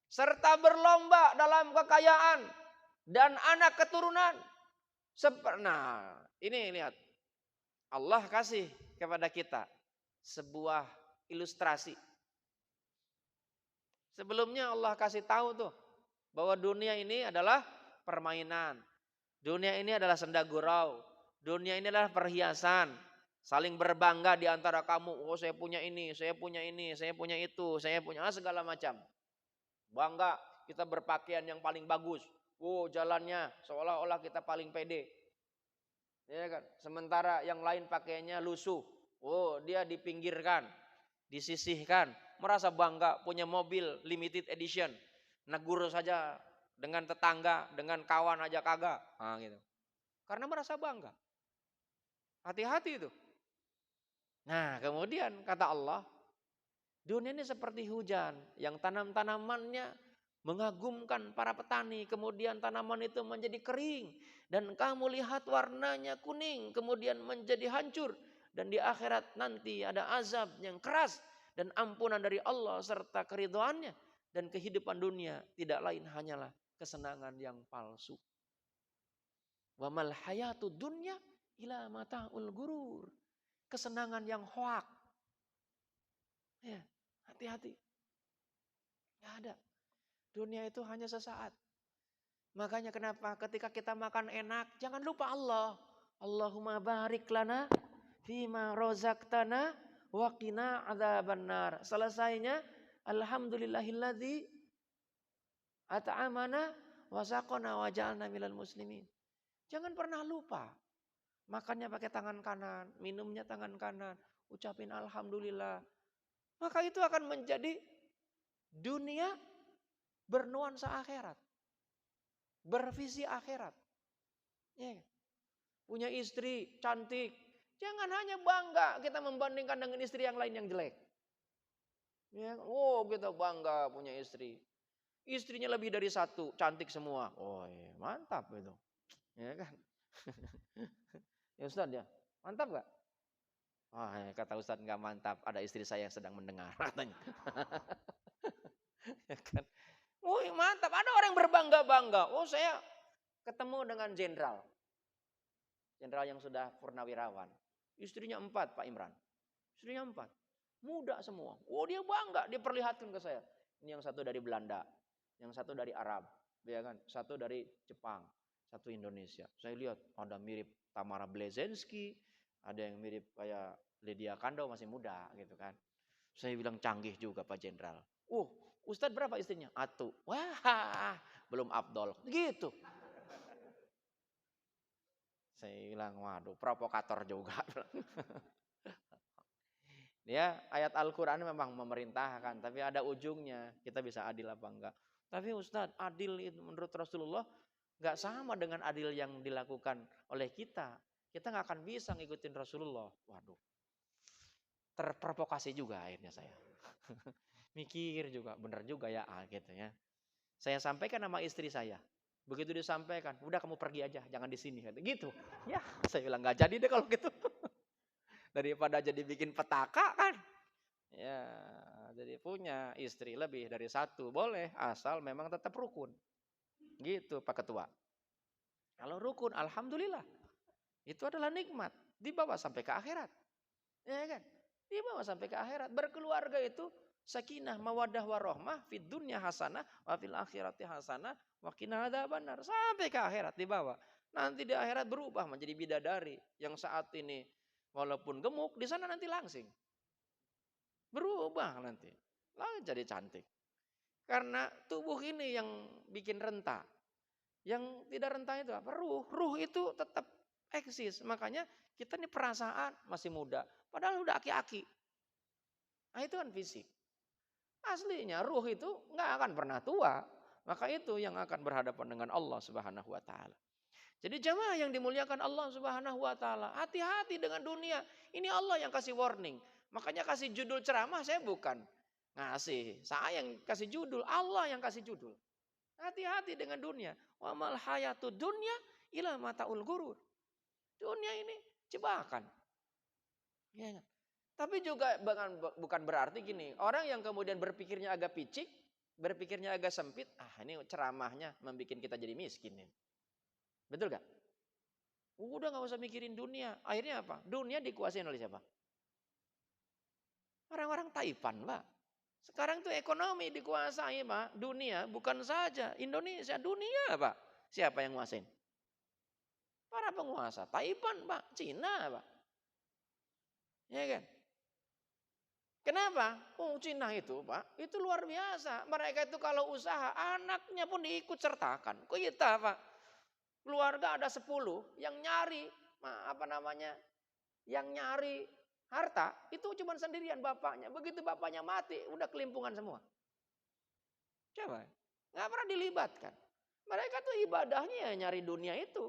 Serta berlomba dalam kekayaan dan anak keturunan. Nah, ini lihat. Allah kasih kepada kita sebuah ilustrasi. Sebelumnya Allah kasih tahu tuh bahwa dunia ini adalah permainan. Dunia ini adalah senda gurau. Dunia ini adalah perhiasan. Saling berbangga di antara kamu. Oh, saya punya ini, saya punya ini, saya punya itu, saya punya segala macam. Bangga kita berpakaian yang paling bagus. Oh, jalannya seolah-olah kita paling pede. Ya kan? Sementara yang lain pakaiannya lusuh. Oh, dia dipinggirkan, disisihkan. Merasa bangga punya mobil limited edition. Negur saja dengan tetangga, dengan kawan aja kagak. Nah, gitu. Karena merasa bangga. Hati-hati itu. Nah, kemudian kata Allah, dunia ini seperti hujan yang tanam-tanamannya mengagumkan para petani. Kemudian tanaman itu menjadi kering. Dan kamu lihat warnanya kuning. Kemudian menjadi hancur. Dan di akhirat nanti ada azab yang keras. Dan ampunan dari Allah serta keridhoannya. Dan kehidupan dunia tidak lain hanyalah kesenangan yang palsu. Wa mal hayatud dunya ila mata'ul gurur. Kesenangan yang hoak. Ya, hati-hati. Enggak ada. Dunia itu hanya sesaat. Makanya kenapa ketika kita makan enak, jangan lupa Allah. Allahumma barik lana fima rozaqtana wa qina adzabannar. Selesainya alhamdulillahilladzi at'amana wa saqana wa ja'alna minal muslimin. Jangan pernah lupa. Makannya pakai tangan kanan, minumnya tangan kanan, ucapin alhamdulillah. Maka itu akan menjadi dunia bernuansa akhirat. Bervisi akhirat. Ya. Punya istri cantik. Jangan hanya bangga kita membandingkan dengan istri yang lain yang jelek. Ya. Oh, kita bangga punya istri. Istrinya lebih dari satu, cantik semua. Oh, iya, mantap itu. Ya kan? Ya Ustaz ya, mantap gak? Oh, ya, kata Ustaz gak mantap, ada istri saya yang sedang mendengar katanya. Ya kan? Oh mantap, ada orang yang berbangga-bangga. Oh saya ketemu dengan jenderal. Jenderal yang sudah purnawirawan. Istrinya 4 Pak Imran. Istrinya 4. Muda semua. Oh dia bangga, dia perlihatkan ke saya. Ini yang satu dari Belanda, yang satu dari Arab, ya kan? Satu dari Jepang, satu Indonesia. Saya lihat ada mirip Tamara Blazensky, ada yang mirip kayak Lydia Kandou masih muda gitu kan. Saya bilang canggih juga Pak Jenderal. Ustadz berapa istrinya? 1. Wah, belum Abdol. Gitu. Saya bilang, waduh, provokator juga. Ya, ayat Al-Quran memang memerintahkan, tapi ada ujungnya. Kita bisa adil apa enggak. Tapi Ustadz, adil itu menurut Rasulullah enggak sama dengan adil yang dilakukan oleh kita. Kita enggak akan bisa ngikutin Rasulullah. Waduh, terprovokasi juga akhirnya saya. Mikir juga, benar juga ya, gitu ya. Saya sampaikan nama istri saya. Begitu disampaikan, udah kamu pergi aja, jangan di sini. Gitu. Ya, saya bilang nggak jadi deh kalau gitu. Daripada jadi bikin petaka kan. Ya, jadi punya istri lebih dari 1 boleh, asal memang tetap rukun. Gitu Pak Ketua. Kalau rukun, alhamdulillah. Itu adalah nikmat. Dibawa sampai ke akhirat. Ya kan? Dibawa sampai ke akhirat. Berkeluarga itu sakinah, mawaddah, warahmah, fid dunya hasanah, wa fil akhirati hasanah, wa qina adzabannar. Sampai ke akhirat dibawa. Nanti di akhirat berubah menjadi bidadari yang saat ini walaupun gemuk, di sana nanti langsing. Berubah nanti. Lalu jadi cantik. Karena tubuh ini yang bikin renta. Yang tidak renta itu apa? Ruh. Ruh itu tetap eksis. Makanya kita ini perasaan masih muda. Padahal udah aki-aki. Nah itu kan fisik. Aslinya ruh itu nggak akan pernah tua. Maka itu yang akan berhadapan dengan Allah Subhanahu wa taala. Jadi jamaah yang dimuliakan Allah Subhanahu wa taala, hati-hati dengan dunia. Ini Allah yang kasih warning. Makanya kasih judul ceramah saya bukan ngasih. Saya yang kasih judul, Allah yang kasih judul. Hati-hati dengan dunia. Wa mal hayatud dunya ila mataul ghurur. Dunia ini jebakan. Ya. Tapi juga bukan berarti gini, orang yang kemudian berpikirnya agak picik, berpikirnya agak sempit, ini ceramahnya membuat kita jadi miskin. Betul gak? Udah gak usah mikirin dunia. Akhirnya apa? Dunia dikuasain oleh siapa? Orang-orang Taipan, Pak. Sekarang tuh ekonomi dikuasai, Pak. Dunia bukan saja Indonesia, dunia, Pak. Siapa yang nguasain? Para penguasa. Taipan, Pak. Cina, Pak. Ya kan? Kenapa? Cina itu, Pak, itu luar biasa. Mereka itu kalau usaha, anaknya pun diikut sertakan. Kita, Pak, keluarga ada 10 yang nyari, yang nyari harta, itu cuma sendirian bapaknya. Begitu bapaknya mati, udah kelimpungan semua. Coba, nggak pernah dilibatkan. Mereka tuh ibadahnya ya nyari dunia itu.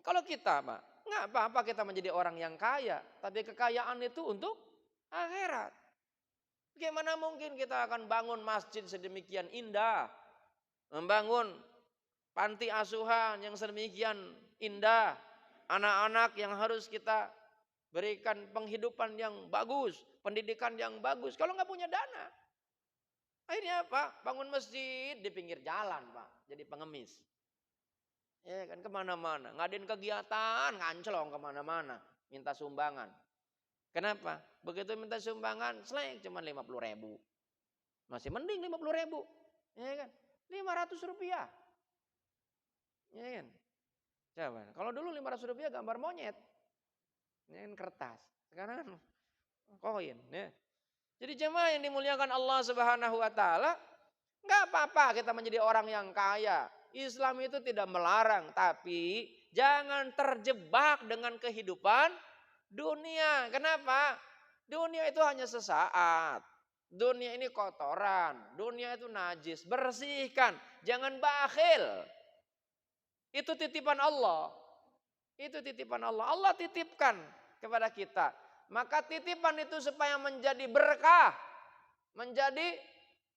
Kalau kita, Pak, nggak apa-apa kita menjadi orang yang kaya, tapi kekayaan itu untuk akhirat. Bagaimana mungkin kita akan bangun masjid sedemikian indah, membangun panti asuhan yang sedemikian indah, anak-anak yang harus kita berikan penghidupan yang bagus, pendidikan yang bagus, kalau nggak punya dana. Akhirnya apa? Bangun masjid di pinggir jalan, Pak, jadi pengemis. Ya kan, kemana-mana, ngadain kegiatan, nganclong kemana-mana, minta sumbangan. Kenapa? Begitu minta sumbangan, selek cuma 50.000. Masih mending 50.000. Ya kan? 500 rupiah. Ya kan? Coba, kalau dulu 500 rupiah gambar monyet. Ya kan, kertas. Sekarang kan koin. Ya. Jadi jemaah yang dimuliakan Allah Subhanahu wa taala, enggak apa-apa kita menjadi orang yang kaya. Islam itu tidak melarang, tapi jangan terjebak dengan kehidupan dunia. Kenapa? Dunia itu hanya sesaat. Dunia ini kotoran, dunia itu najis, bersihkan, jangan bakhil. Itu titipan Allah. Itu titipan Allah. Allah titipkan kepada kita. Maka titipan itu supaya menjadi berkah, menjadi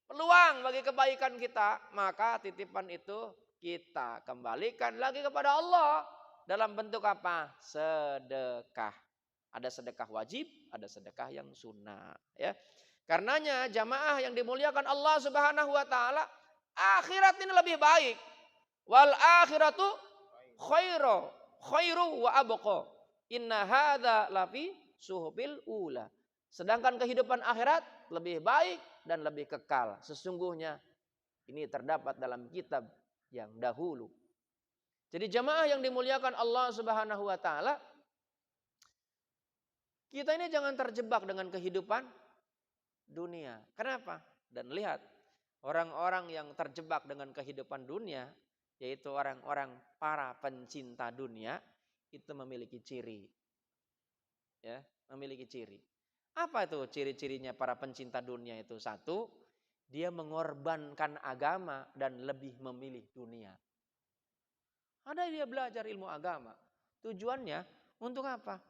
peluang bagi kebaikan kita, maka titipan itu kita kembalikan lagi kepada Allah dalam bentuk apa? Sedekah. Ada sedekah wajib, ada sedekah yang sunnah, ya. Karenanya jamaah yang dimuliakan Allah Subhanahu wa taala, akhirat ini lebih baik. Wal akhiratu khairu wa abqa. Inna hadza lafi suhubil ula. Sedangkan kehidupan akhirat lebih baik dan lebih kekal. Sesungguhnya ini terdapat dalam kitab yang dahulu. Jadi jamaah yang dimuliakan Allah Subhanahu wa taala, kita ini jangan terjebak dengan kehidupan dunia. Kenapa? Dan lihat, orang-orang yang terjebak dengan kehidupan dunia, yaitu orang-orang para pencinta dunia, itu memiliki ciri. Ya, memiliki ciri. Apa itu ciri-cirinya para pencinta dunia itu? Satu, dia mengorbankan agama dan lebih memilih dunia. Ada dia belajar ilmu agama. Tujuannya untuk apa?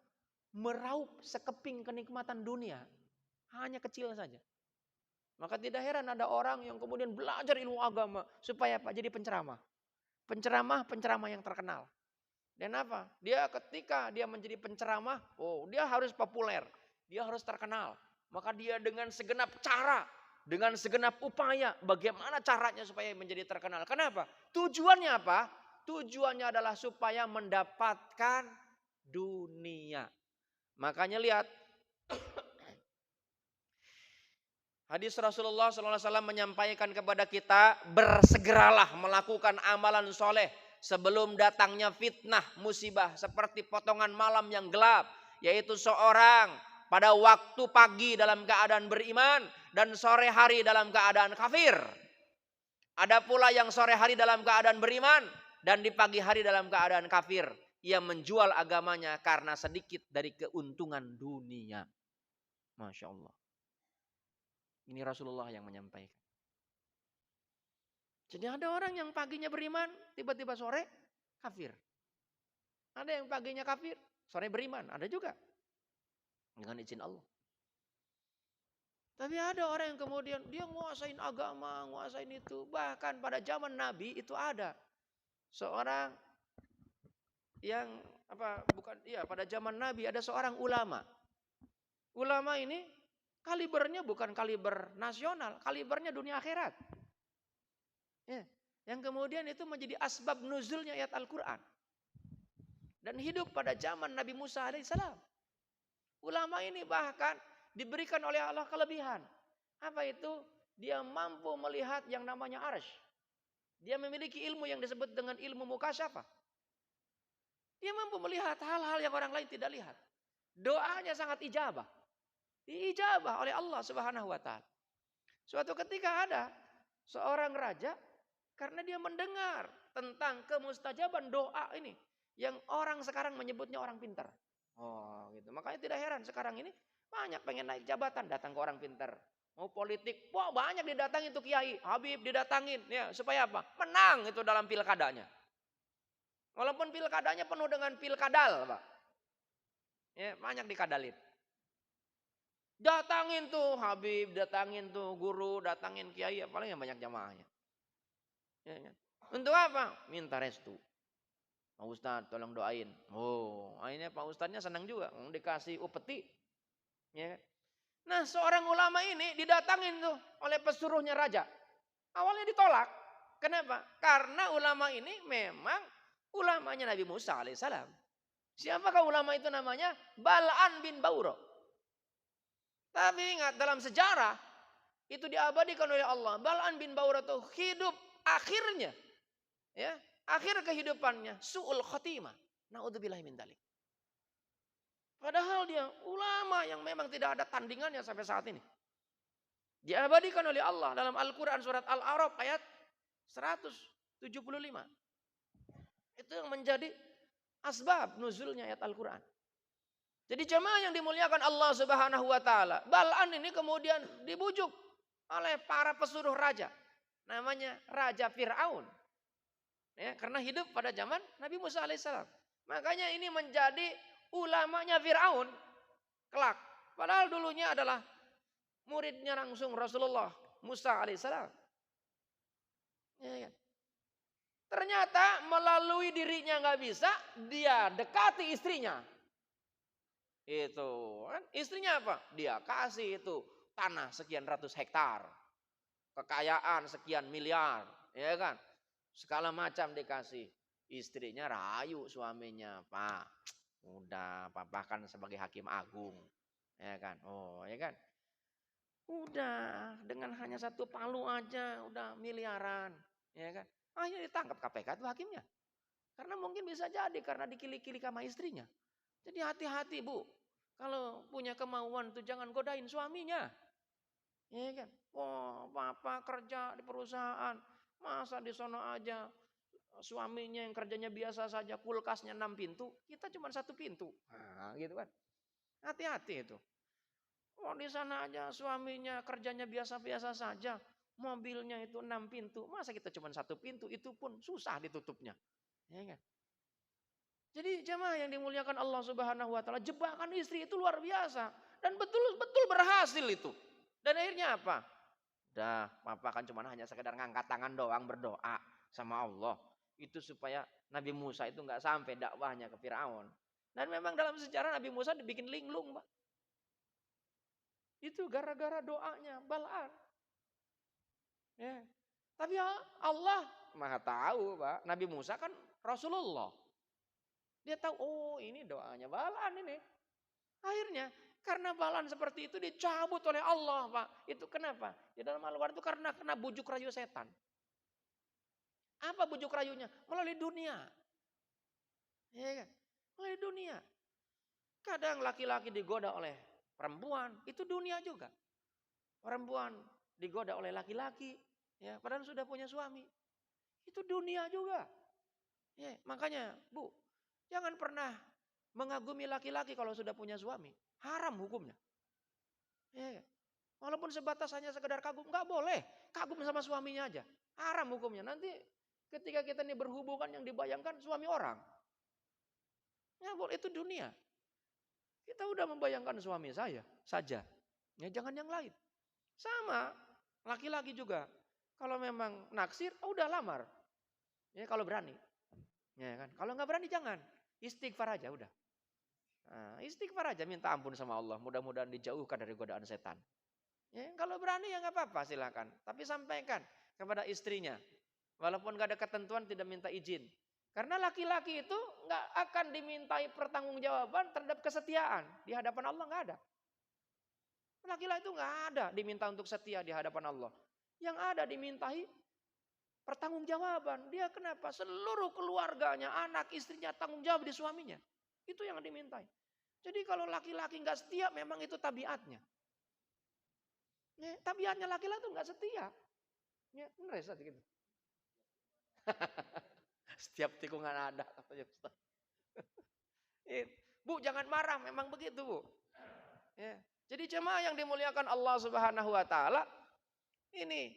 Meraup sekeping kenikmatan dunia. Hanya kecil saja. Maka tidak heran ada orang yang kemudian belajar ilmu agama. Supaya apa? Jadi penceramah. Penceramah yang terkenal. Dan apa? Dia ketika dia menjadi penceramah, dia harus populer. Dia harus terkenal. Maka dia dengan segenap cara, dengan segenap upaya, bagaimana caranya supaya menjadi terkenal. Kenapa? Tujuannya apa? Tujuannya adalah supaya mendapatkan dunia. Makanya lihat, hadis Rasulullah SAW menyampaikan kepada kita, bersegeralah melakukan amalan soleh sebelum datangnya fitnah, musibah seperti potongan malam yang gelap. Yaitu seorang pada waktu pagi dalam keadaan beriman dan sore hari dalam keadaan kafir. Ada pula yang sore hari dalam keadaan beriman dan di pagi hari dalam keadaan kafir. Ia menjual agamanya karena sedikit dari keuntungan dunia. Masya Allah. Ini Rasulullah yang menyampaikan. Jadi ada orang yang paginya beriman, tiba-tiba sore kafir. Ada yang paginya kafir, sore beriman. Ada juga. Dengan izin Allah. Tapi ada orang yang kemudian dia nguasain agama, nguasain itu. Bahkan pada zaman Nabi itu ada seorang yang pada zaman Nabi ada seorang ulama. Ulama ini kalibernya bukan kaliber nasional, kalibernya dunia akhirat. Ya, yang kemudian itu menjadi asbab nuzulnya ayat Al-Qur'an. Dan hidup pada zaman Nabi Musa alaihissalam. Ulama ini bahkan diberikan oleh Allah kelebihan. Apa itu? Dia mampu melihat yang namanya arsy. Dia memiliki ilmu yang disebut dengan ilmu mukasyafah. Dia mampu melihat hal-hal yang orang lain tidak lihat. Doanya sangat ijabah. Diijabah oleh Allah Subhanahu wa taala. Suatu ketika ada seorang raja karena dia mendengar tentang kemustajaban doa ini yang orang sekarang menyebutnya orang pintar. Oh, gitu. Makanya tidak heran sekarang ini banyak pengen naik jabatan datang ke orang pintar. Mau politik, wah banyak didatangin tuh kiai, Habib didatangin ya, supaya apa? Menang itu dalam pilkadanya. Walaupun pilkadanya penuh dengan pilkadal, Pak. Ya, banyak dikadalin. Datangin tuh Habib, datangin tuh guru, datangin kiai, apalagi yang banyak jamaahnya. Ya, ya. Untuk apa? Minta restu. Pak Ustadz tolong doain. Oh, akhirnya Pak Ustadznya senang juga. Dikasih upeti. Ya. Nah seorang ulama ini didatangin tuh oleh pesuruhnya raja. Awalnya ditolak. Kenapa? Karena ulama ini memang ulamanya Nabi Musa alaihissalam. Siapakah ulama itu namanya? Bal'an bin Bauro. Tapi ingat dalam sejarah itu diabadikan oleh Allah. Bal'an bin Bauro itu hidup akhirnya. Ya, akhir kehidupannya su'ul khotimah. Na'udzubillahi min dzalik. Padahal dia ulama yang memang tidak ada tandingannya sampai saat ini. Diabadikan oleh Allah dalam Al-Quran surat Al-A'raf ayat 175. Itu yang menjadi asbab nuzulnya ayat Al-Quran. Jadi jemaah yang dimuliakan Allah Subhanahu wa taala, Bal'an ini kemudian dibujuk oleh para pesuruh raja. Namanya Raja Fir'aun. Ya, karena hidup pada zaman Nabi Musa alaihissalam. Makanya ini menjadi ulamanya Fir'aun kelak. Padahal dulunya adalah muridnya langsung Rasulullah Musa alaihissalam. Ya, ya. Ternyata melalui dirinya nggak bisa, dia dekati istrinya. Itu kan istrinya apa? Dia kasih itu tanah sekian ratus hektar, kekayaan sekian miliar, ya kan? Segala macam dikasih. Istrinya rayu suaminya, Pak. Udah, Papa kan sebagai hakim agung, ya kan? Oh, ya kan? Udah, dengan hanya satu palu aja udah miliaran, ya kan? Akhirnya ditangkap KPK itu hakimnya. Karena mungkin bisa jadi karena dikilik-kilik sama istrinya. Jadi hati-hati, Bu. Kalau punya kemauan tuh jangan godain suaminya. Ya kan? Wah, Papa kerja di perusahaan, masa di sono aja suaminya yang kerjanya biasa saja, kulkasnya 6 pintu, kita cuma 1 pintu. Nah, gitu kan. Hati-hati itu. Oh, di sana aja suaminya kerjanya biasa-biasa saja, mobilnya itu 6 pintu, masa kita cuma 1 pintu, itu pun susah ditutupnya. Ya kan? Jadi jemaah yang dimuliakan Allah Subhanahu wa taala, jebakan istri itu luar biasa dan betul-betul berhasil itu. Dan akhirnya apa? Udah, Papa kan cuma hanya sekedar ngangkat tangan doang berdoa sama Allah. Itu supaya Nabi Musa itu enggak sampai dakwahnya ke Firaun. Dan memang dalam sejarah Nabi Musa dibikin linglung, Pak. Itu gara-gara doanya Bal'an. Ya. Tapi Allah Maha tahu, Pak. Nabi Musa kan Rasulullah. Dia tahu, oh ini doanya Bal'an ini. Akhirnya karena Bal'an seperti itu dicabut oleh Allah, Pak. Itu kenapa? Di dalam Al-Quran itu karena kena bujuk rayu setan. Apa bujuk rayunya? Melalui dunia. Ya kan? Melalui dunia. Kadang laki-laki digoda oleh perempuan, itu dunia juga. Perempuan digoda oleh laki-laki, ya, padahal sudah punya suami. Itu dunia juga. Ya, makanya, Bu, jangan pernah mengagumi laki-laki kalau sudah punya suami. Haram hukumnya. Ya, walaupun sebatas hanya sekedar kagum, nggak boleh. Kagum sama suaminya aja. Haram hukumnya. Nanti ketika kita ini berhubungan yang dibayangkan suami orang. Ya, itu dunia. Kita udah membayangkan suami saya saja. Ya, jangan yang lain. Sama, laki-laki juga. Kalau memang naksir, udah lamar. Ya kalau berani. Ya kan? Kalau nggak berani jangan. Istighfar aja udah. Nah, istighfar aja minta ampun sama Allah. Mudah-mudahan dijauhkan dari godaan setan. Ya, kalau berani ya nggak apa-apa silakan. Tapi sampaikan kepada istrinya. Walaupun nggak ada ketentuan tidak minta izin. Karena laki-laki itu nggak akan dimintai pertanggungjawaban terhadap kesetiaan. Di hadapan Allah nggak ada. Laki-laki itu nggak ada diminta untuk setia di hadapan Allah. Yang ada dimintai pertanggungjawaban. Dia kenapa? Seluruh keluarganya, anak, istrinya tanggung jawab di suaminya. Itu yang dimintai. Jadi kalau laki-laki nggak setia, memang itu tabiatnya. Ya, tabiatnya laki-laki itu nggak setia. Ya, benar ya gitu. Setiap tikungan ada katanya Ustaz. Bu jangan marah, memang begitu Bu. Ya. Jadi jemaah yang dimuliakan Allah Subhanahu wa taala, ini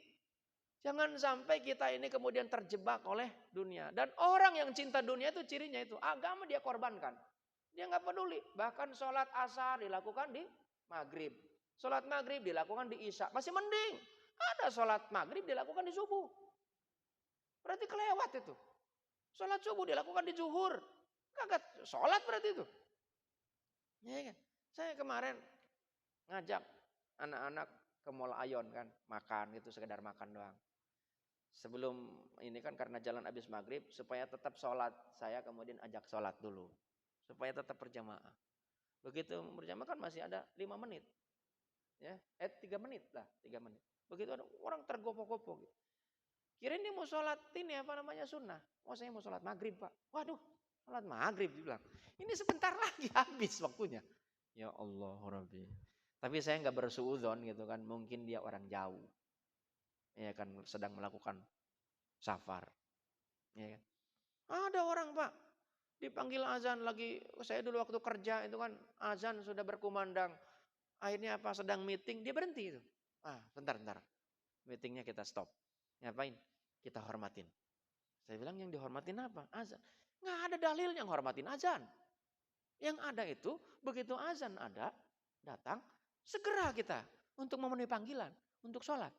jangan sampai kita ini kemudian terjebak oleh dunia. Dan orang yang cinta dunia itu cirinya itu agama dia korbankan. Dia nggak peduli. Bahkan sholat asar dilakukan di maghrib. Sholat maghrib dilakukan di isya. Masih mending. Ada sholat maghrib dilakukan di subuh. Berarti kelewat itu. Sholat subuh dilakukan di zuhur. Kagak sholat berarti itu. Ya kan? Saya kemarin ngajak anak-anak ke Mall Ayon kan. Makan gitu, sekedar makan doang. Sebelum ini kan karena jalan habis maghrib. Supaya tetap sholat. Saya kemudian ajak sholat dulu. Supaya tetap berjamaah. Begitu berjamaah kan masih ada 5 menit. Ya, 3 menit lah. 3 menit. Begitu ada orang tergopoh-gopoh gitu. Kirain dia mau sholat ini apa namanya sunnah. Oh saya mau sholat maghrib Pak. Waduh sholat maghrib dia bilang. Ini sebentar lagi habis waktunya. Ya Allah Rabbi. Tapi saya nggak bersuudzon gitu kan. Mungkin dia orang jauh. Ya kan sedang melakukan safar. Ya kan. Ada orang Pak. Dipanggil azan lagi. Saya dulu waktu kerja itu kan azan sudah berkumandang. Akhirnya apa sedang meeting dia berhenti itu. Bentar. Meetingnya kita stop. Ngapain? Kita hormatin. Saya bilang yang dihormatin apa? Azan. Nggak ada dalil yang hormatin azan. Yang ada itu begitu azan ada, datang, segera kita untuk memenuhi panggilan, untuk sholat.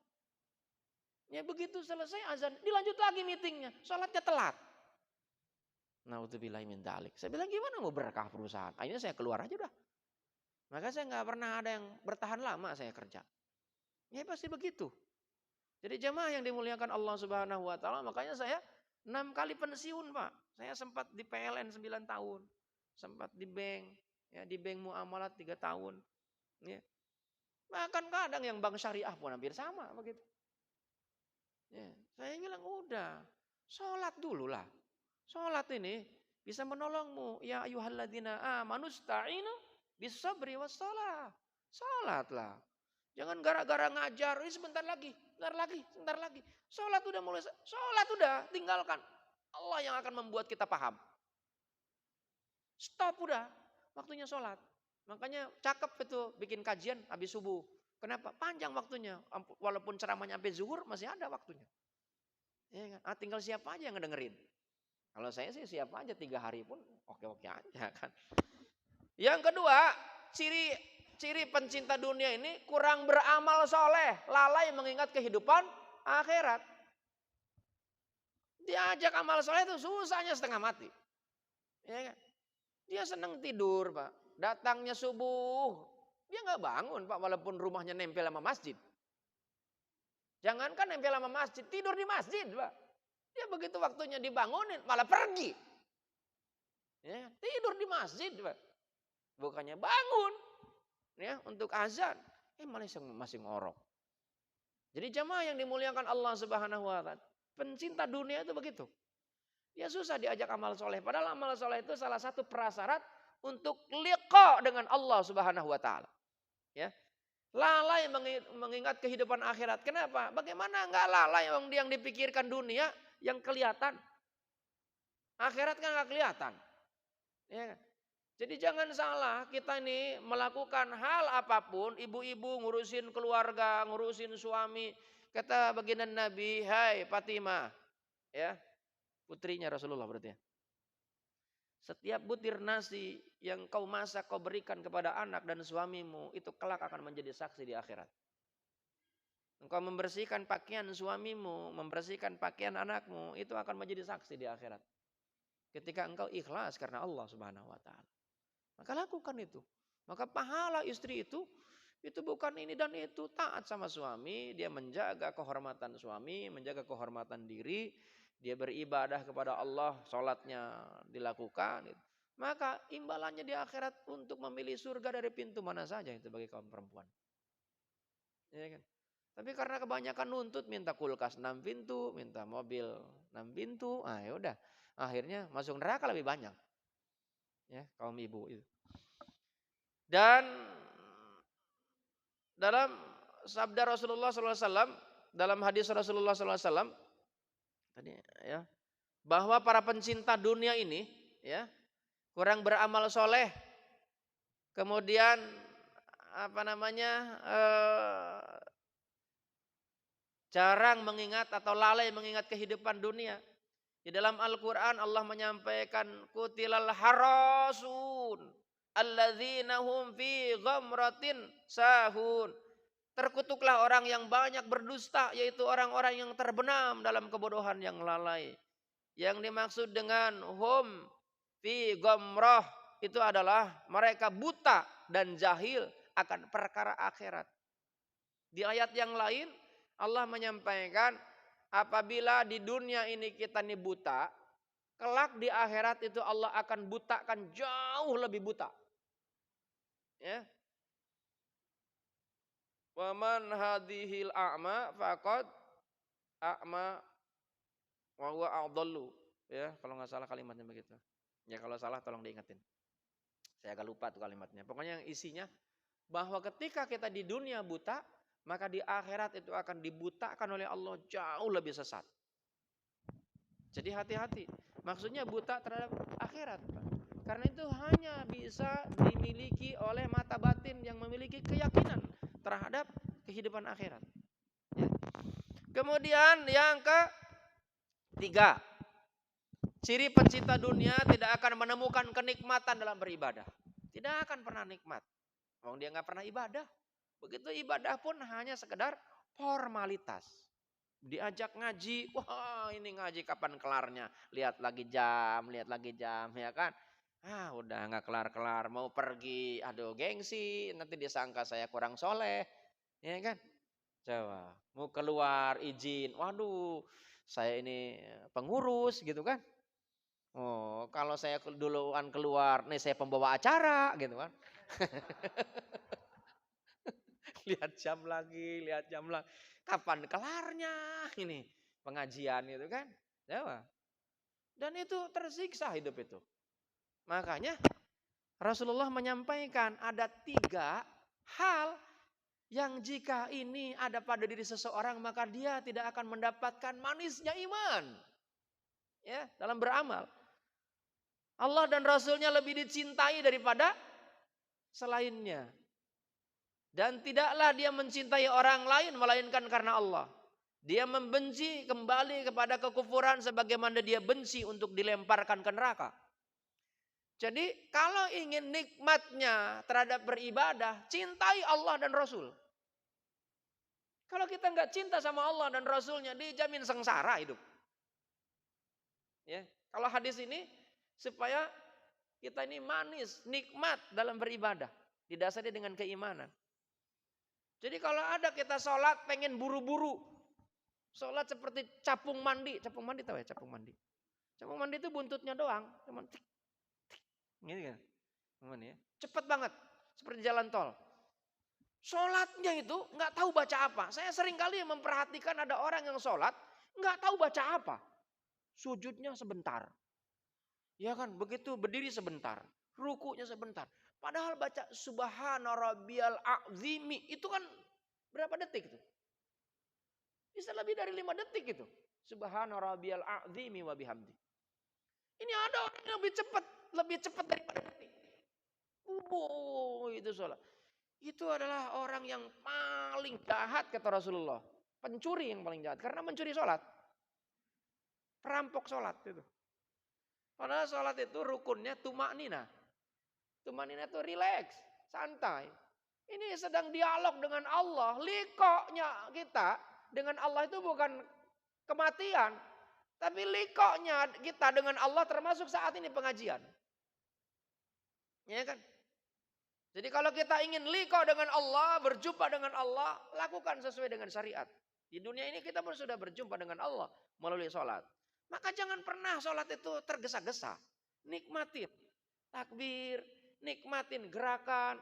Ya begitu selesai azan, dilanjut lagi meetingnya, sholatnya telat. Na'udzubillahi min dzalik. Saya bilang gimana mau berkah perusahaan? Akhirnya saya keluar aja udah. Maka saya nggak pernah ada yang bertahan lama saya kerja. Ya pasti begitu. Jadi jemaah yang dimuliakan Allah Subhanahu wa taala, makanya saya 6 kali pensiun, Pak. Saya sempat di PLN 9 tahun. Sempat di bank, ya di bank muamalat 3 tahun. Ya. Bahkan kadang yang bank syariah pun hampir sama begitu. Ya, saya bilang udah, sholat dulu lah. Sholat ini bisa menolongmu. Ya ayyuhalladzina amanu sta'inu bis-sabri was-shalah. Sholatlah. Jangan gara-gara ngajar, ini sebentar lagi. Sholat udah mulai, sholat udah, tinggalkan. Allah yang akan membuat kita paham. Stop udah, waktunya sholat. Makanya cakep itu bikin kajian habis subuh. Kenapa? Panjang waktunya. Walaupun ceramahnya sampai zuhur masih ada waktunya. Ya kan? Tinggal siapa aja yang ngedengerin. Kalau saya sih siapa aja 3 hari pun oke-oke aja kan. Yang kedua, ciri pencinta dunia ini kurang beramal soleh, lalai mengingat kehidupan akhirat. Diajak amal soleh itu susahnya setengah mati. Ya kan? Dia senang tidur Pak. Datangnya subuh, dia nggak bangun Pak walaupun rumahnya nempel sama masjid. Jangankan nempel sama masjid, tidur di masjid Pak. Dia begitu waktunya dibangunin malah pergi. Ya, tidur di masjid Pak. Bukannya bangun ya untuk azan, malah masih ngorok. Jadi jamaah yang dimuliakan Allah Subhanahu wa taala, pencinta dunia itu begitu. Ya susah diajak amal soleh. Padahal amal soleh itu salah satu prasyarat untuk liqa dengan Allah Subhanahu wa taala. Ya. Lalai mengingat kehidupan akhirat. Kenapa? Bagaimana enggak lalai yang dipikirkan dunia yang kelihatan. Akhirat kan enggak kelihatan. Ya. Jadi jangan salah, kita ini melakukan hal apapun, ibu-ibu ngurusin keluarga, ngurusin suami. Kata baginda Nabi, "Hai Fatimah." Ya. Putrinya Rasulullah berarti ya. Setiap butir nasi yang kau masak, kau berikan kepada anak dan suamimu, itu kelak akan menjadi saksi di akhirat. engkau membersihkan pakaian suamimu, membersihkan pakaian anakmu, itu akan menjadi saksi di akhirat. Ketika engkau ikhlas karena Allah Subhanahu wa taala. Maka lakukan itu. Maka pahala istri itu bukan ini dan itu, taat sama suami, dia menjaga kehormatan suami, menjaga kehormatan diri, dia beribadah kepada Allah, sholatnya dilakukan. Maka imbalannya di akhirat untuk memilih surga dari pintu mana saja itu bagi kaum perempuan. Ya kan? Tapi karena kebanyakan nuntut, minta kulkas 6 pintu, minta mobil 6 pintu, ya udah. Akhirnya masuk neraka lebih banyak. Ya, kaum ibu itu. Dan dalam sabda Rasulullah SAW, dalam hadis Rasulullah SAW, tadi ya, bahwa para pencinta dunia ini, ya, kurang beramal soleh, kemudian jarang mengingat atau lalai mengingat kehidupan dunia. Di dalam Al-Quran Allah menyampaikan kutilal harasun alladzina hum fi ghamratin sahun. Terkutuklah orang yang banyak berdusta, yaitu orang-orang yang terbenam dalam kebodohan yang lalai. Yang dimaksud dengan hum fi ghamrah itu adalah mereka buta dan jahil akan perkara akhirat. Di ayat yang lain Allah menyampaikan, apabila di dunia ini kita ini buta, kelak di akhirat itu Allah akan butakan jauh lebih buta. Ya. Wa man hadhil a'ma faqad a'ma wa huwa adallu. Ya, kalau nggak salah kalimatnya begitu. Ya kalau salah tolong diingetin. Saya agak lupa tuh kalimatnya. Pokoknya yang isinya bahwa ketika kita di dunia buta, maka di akhirat itu akan dibutakan oleh Allah jauh lebih sesat. Jadi hati-hati. Maksudnya buta terhadap akhirat. Karena itu hanya bisa dimiliki oleh mata batin yang memiliki keyakinan terhadap kehidupan akhirat. Ya. Kemudian yang ketiga, ciri pencinta dunia tidak akan menemukan kenikmatan dalam beribadah. Tidak akan pernah nikmat. Wong dia nggak pernah ibadah. Begitu ibadah pun hanya sekedar formalitas. Diajak ngaji, wah ini ngaji kapan kelarnya? Lihat lagi jam, ya kan? Udah nggak kelar-kelar, mau pergi, aduh gengsi, nanti disangka saya kurang soleh, ya kan? Coba, mau keluar izin, waduh, saya ini pengurus gitu kan? Oh, kalau saya duluan keluar, nih saya pembawa acara gitu kan? Lihat jam lagi. Kapan kelarnya ini pengajian gitu kan? Coba. Dan itu tersiksa hidup itu. Makanya Rasulullah menyampaikan ada 3 hal yang jika ini ada pada diri seseorang maka dia tidak akan mendapatkan manisnya iman. Ya, dalam beramal. Allah dan Rasulnya lebih dicintai daripada selainnya. Dan tidaklah dia mencintai orang lain melainkan karena Allah. Dia membenci kembali kepada kekufuran sebagaimana dia benci untuk dilemparkan ke neraka. Jadi kalau ingin nikmatnya terhadap beribadah, cintai Allah dan Rasul. Kalau kita nggak cinta sama Allah dan Rasulnya, dijamin sengsara hidup. Ya, kalau hadis ini supaya kita ini manis, nikmat dalam beribadah, didasari dengan keimanan. Jadi kalau ada kita sholat pengen buru-buru, sholat seperti capung mandi tahu ya capung mandi? Capung mandi itu buntutnya doang, cuman tik, gitu kan? Ya. Cepet banget, seperti jalan tol. Sholatnya itu nggak tahu baca apa. Saya sering kali memperhatikan ada orang yang sholat nggak tahu baca apa. Sujudnya sebentar, ya kan? Begitu berdiri sebentar, rukunya sebentar. Padahal baca subhana rabbiyal a'zimi itu kan berapa detik itu? Bisa lebih dari 5 detik itu. Subhana rabbiyal a'zimi wa bihamdi. Ini ada orang yang lebih cepat daripada detik. Itu sholat. Itu adalah orang yang paling jahat kata Rasulullah. Pencuri yang paling jahat karena mencuri sholat. Perampok sholat itu. Padahal sholat itu rukunnya tumak nina. Tumak nina itu relax, santai. Ini sedang dialog dengan Allah. Liqa'nya kita dengan Allah itu bukan kematian. Tapi liqa'nya kita dengan Allah termasuk saat ini pengajian. Ya kan? Jadi kalau kita ingin liqa dengan Allah, berjumpa dengan Allah, lakukan sesuai dengan syariat. Di dunia ini kita pun sudah berjumpa dengan Allah melalui sholat. Maka jangan pernah sholat itu tergesa-gesa. Nikmatin takbir, nikmatin gerakan.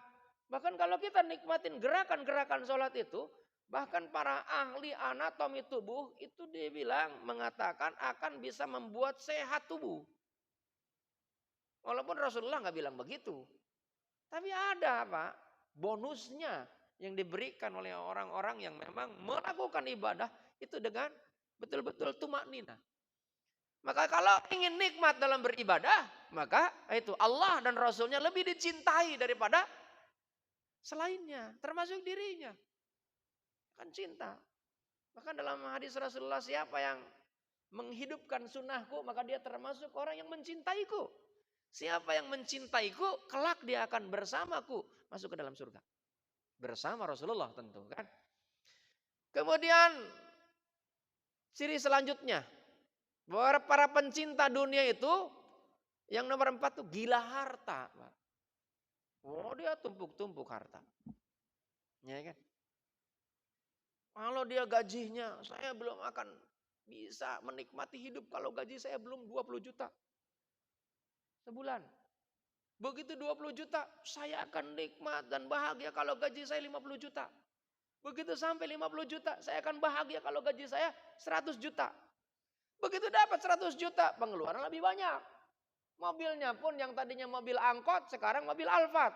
Bahkan kalau kita nikmatin gerakan-gerakan sholat itu, bahkan para ahli anatomi tubuh itu dibilang mengatakan akan bisa membuat sehat tubuh. Walaupun Rasulullah nggak bilang begitu. Tapi ada Pak, bonusnya yang diberikan oleh orang-orang yang memang melakukan ibadah itu dengan betul-betul tumaknina. Maka kalau ingin nikmat dalam beribadah, maka itu Allah dan Rasulnya lebih dicintai daripada selainnya, termasuk dirinya. Kan cinta. Bahkan dalam hadis Rasulullah, siapa yang menghidupkan sunnahku, maka dia termasuk orang yang mencintaiku. Siapa yang mencintaiku, kelak dia akan bersamaku masuk ke dalam surga. Bersama Rasulullah tentu kan. Kemudian ciri selanjutnya, bahwa para pencinta dunia itu yang nomor 4 tuh gila harta. Oh, dia tumpuk-tumpuk harta. Ya kan? Kalau dia gajinya, saya belum akan bisa menikmati hidup kalau gaji saya belum 20 juta sebulan. Begitu 20 juta, saya akan nikmat dan bahagia kalau gaji saya 50 juta. Begitu sampai 50 juta, saya akan bahagia kalau gaji saya 100 juta. Begitu dapat 100 juta, pengeluaran lebih banyak. Mobilnya pun yang tadinya mobil angkot, sekarang mobil Alphard.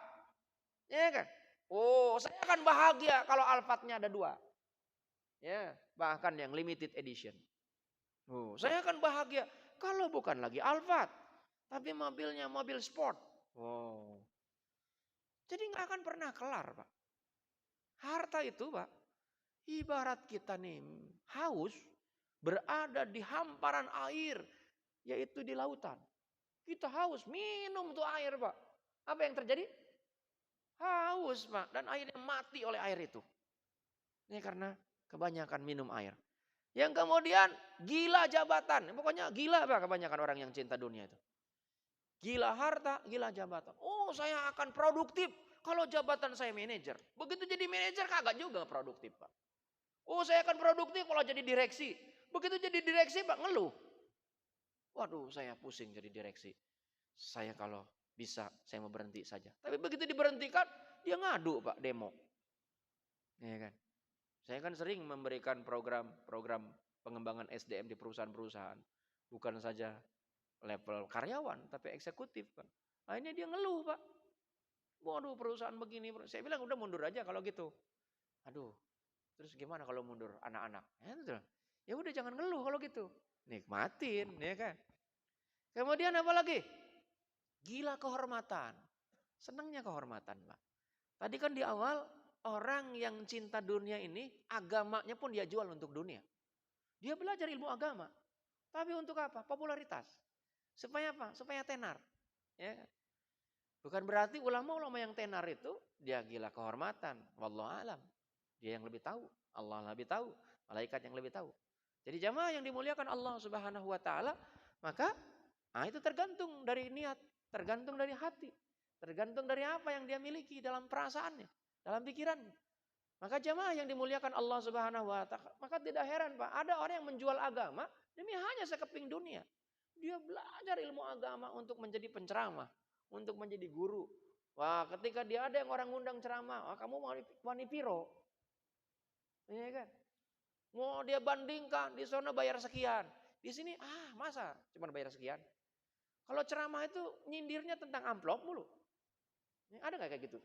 Ya kan? Oh, saya akan bahagia kalau Alphardnya ada 2. Ya, bahkan yang limited edition. Oh, saya akan bahagia kalau bukan lagi Alphard, tapi mobilnya mobil sport. Oh. Jadi nggak akan pernah kelar, Pak. Harta itu, Pak, ibarat kita nih haus berada di hamparan air, yaitu di lautan. Kita haus, minum tuh air, Pak. Apa yang terjadi? Haus, Pak, dan akhirnya mati oleh air itu. Ini karena kebanyakan minum air. Yang kemudian gila jabatan. Pokoknya gila Pak kebanyakan orang yang cinta dunia itu. Gila harta, gila jabatan. Oh, saya akan produktif kalau jabatan saya manajer. Begitu jadi manajer kagak juga produktif, Pak. Oh, saya akan produktif kalau jadi direksi. Begitu jadi direksi, Pak, ngeluh. Waduh, saya pusing jadi direksi. Saya kalau bisa, saya mau berhenti saja. Tapi begitu diberhentikan, dia ngadu, Pak, demo. Ya kan? Saya kan sering memberikan program pengembangan SDM di perusahaan-perusahaan. Bukan saja level karyawan, tapi eksekutif, Pak. Akhirnya dia ngeluh, Pak. Waduh, perusahaan begini. Saya bilang udah mundur aja kalau gitu. Aduh, terus gimana kalau mundur anak-anak? Ya udah jangan ngeluh kalau gitu. Nikmatin, ya kan. Kemudian apa lagi? Gila kehormatan. Senangnya kehormatan, Pak. Tadi kan di awal, orang yang cinta dunia ini, agamanya pun dia jual untuk dunia. Dia belajar ilmu agama. Tapi untuk apa? Popularitas. Supaya apa? Supaya tenar. Ya. Bukan berarti ulama-ulama yang tenar itu, dia gila kehormatan. Wallahu alam. Dia yang lebih tahu. Allah lebih tahu. Malaikat yang lebih tahu. Jadi jamaah yang dimuliakan Allah Subhanahu wa ta'ala, maka itu tergantung dari niat. Tergantung dari hati. Tergantung dari apa yang dia miliki dalam perasaannya. Dalam pikirannya. Maka jamaah yang dimuliakan Allah Subhanahu wa ta'ala, maka tidak heran Pak, ada orang yang menjual agama demi hanya sekeping dunia. Dia belajar ilmu agama untuk menjadi penceramah, untuk menjadi guru. Wah, ketika dia ada yang orang ngundang ceramah, kamu mau wanipiro. Iya kan? Mau dia bandingkan, di sana bayar sekian. Di sini masa cuma bayar sekian. Kalau ceramah itu nyindirnya tentang amplop mulu. Ada nggak kayak gitu?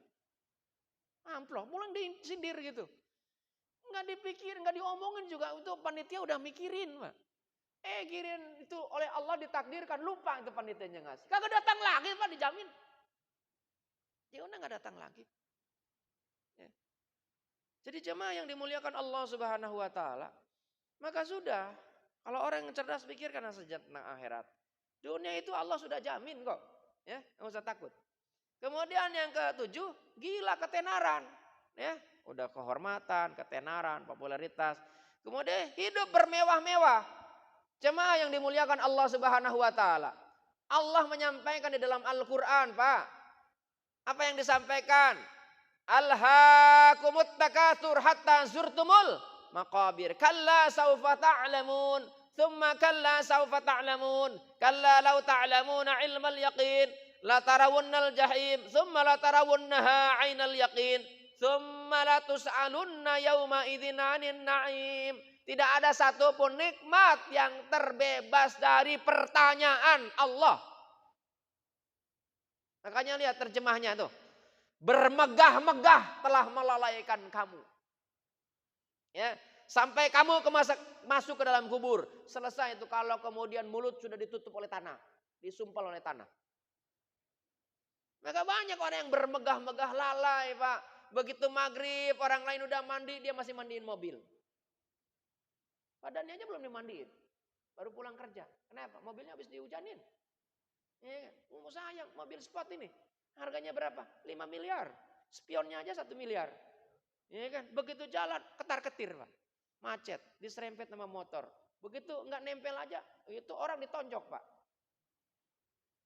Amplop, pulang disindir gitu. Nggak dipikir, nggak diomongin juga. Itu panitia udah mikirin, Pak. Kirin itu oleh Allah ditakdirkan, lupa itu panitianya ngasih. Kagak datang lagi, Pak, dijamin. Ya udah nggak datang lagi. Ya. Jadi jemaah yang dimuliakan Allah Subhanahu wa ta'ala, maka sudah, kalau orang yang cerdas pikirkan tentang akhirat. Dunia itu Allah sudah jamin kok. Ya, nggak usah takut. Kemudian yang ke-7, gila ketenaran. ya, udah kehormatan, ketenaran, popularitas. Kemudian hidup bermewah-mewah. Jemaah yang dimuliakan Allah Subhanahu wa taala. Allah menyampaikan di dalam Al-Qur'an, Pak. Apa yang disampaikan? Alhaakumut takatsur hatta zurtumul maqabir. Kalla saufa ta'lamun, thumma kalla saufa ta'lamun. Kalla law ta'lamuna ilmal yaqin, la tarawunnal jahim, thumma la tarawunnaha 'ainal yaqin, thumma la tus'alunna yauma idzin 'anin na'im. Tidak ada satupun nikmat yang terbebas dari pertanyaan Allah. Makanya lihat terjemahnya tuh. Bermegah-megah telah melalaikan kamu. Ya, sampai kamu masuk ke dalam kubur. Selesai itu kalau kemudian mulut sudah ditutup oleh tanah, disumpal oleh tanah. Maka banyak orang yang bermegah-megah lalai, Pak. Begitu maghrib orang lain udah mandi, dia masih mandiin mobil. Badannya aja belum dimandiin. Baru pulang kerja. Kenapa? Mobilnya habis dihujanin. Ya, sayang mobil sport ini. Harganya berapa? 5 miliar. Spionnya aja 1 miliar. Ya kan? Begitu jalan ketar-ketir, Pak. Macet, diserempet sama motor. Begitu enggak nempel aja, itu orang ditonjok, Pak.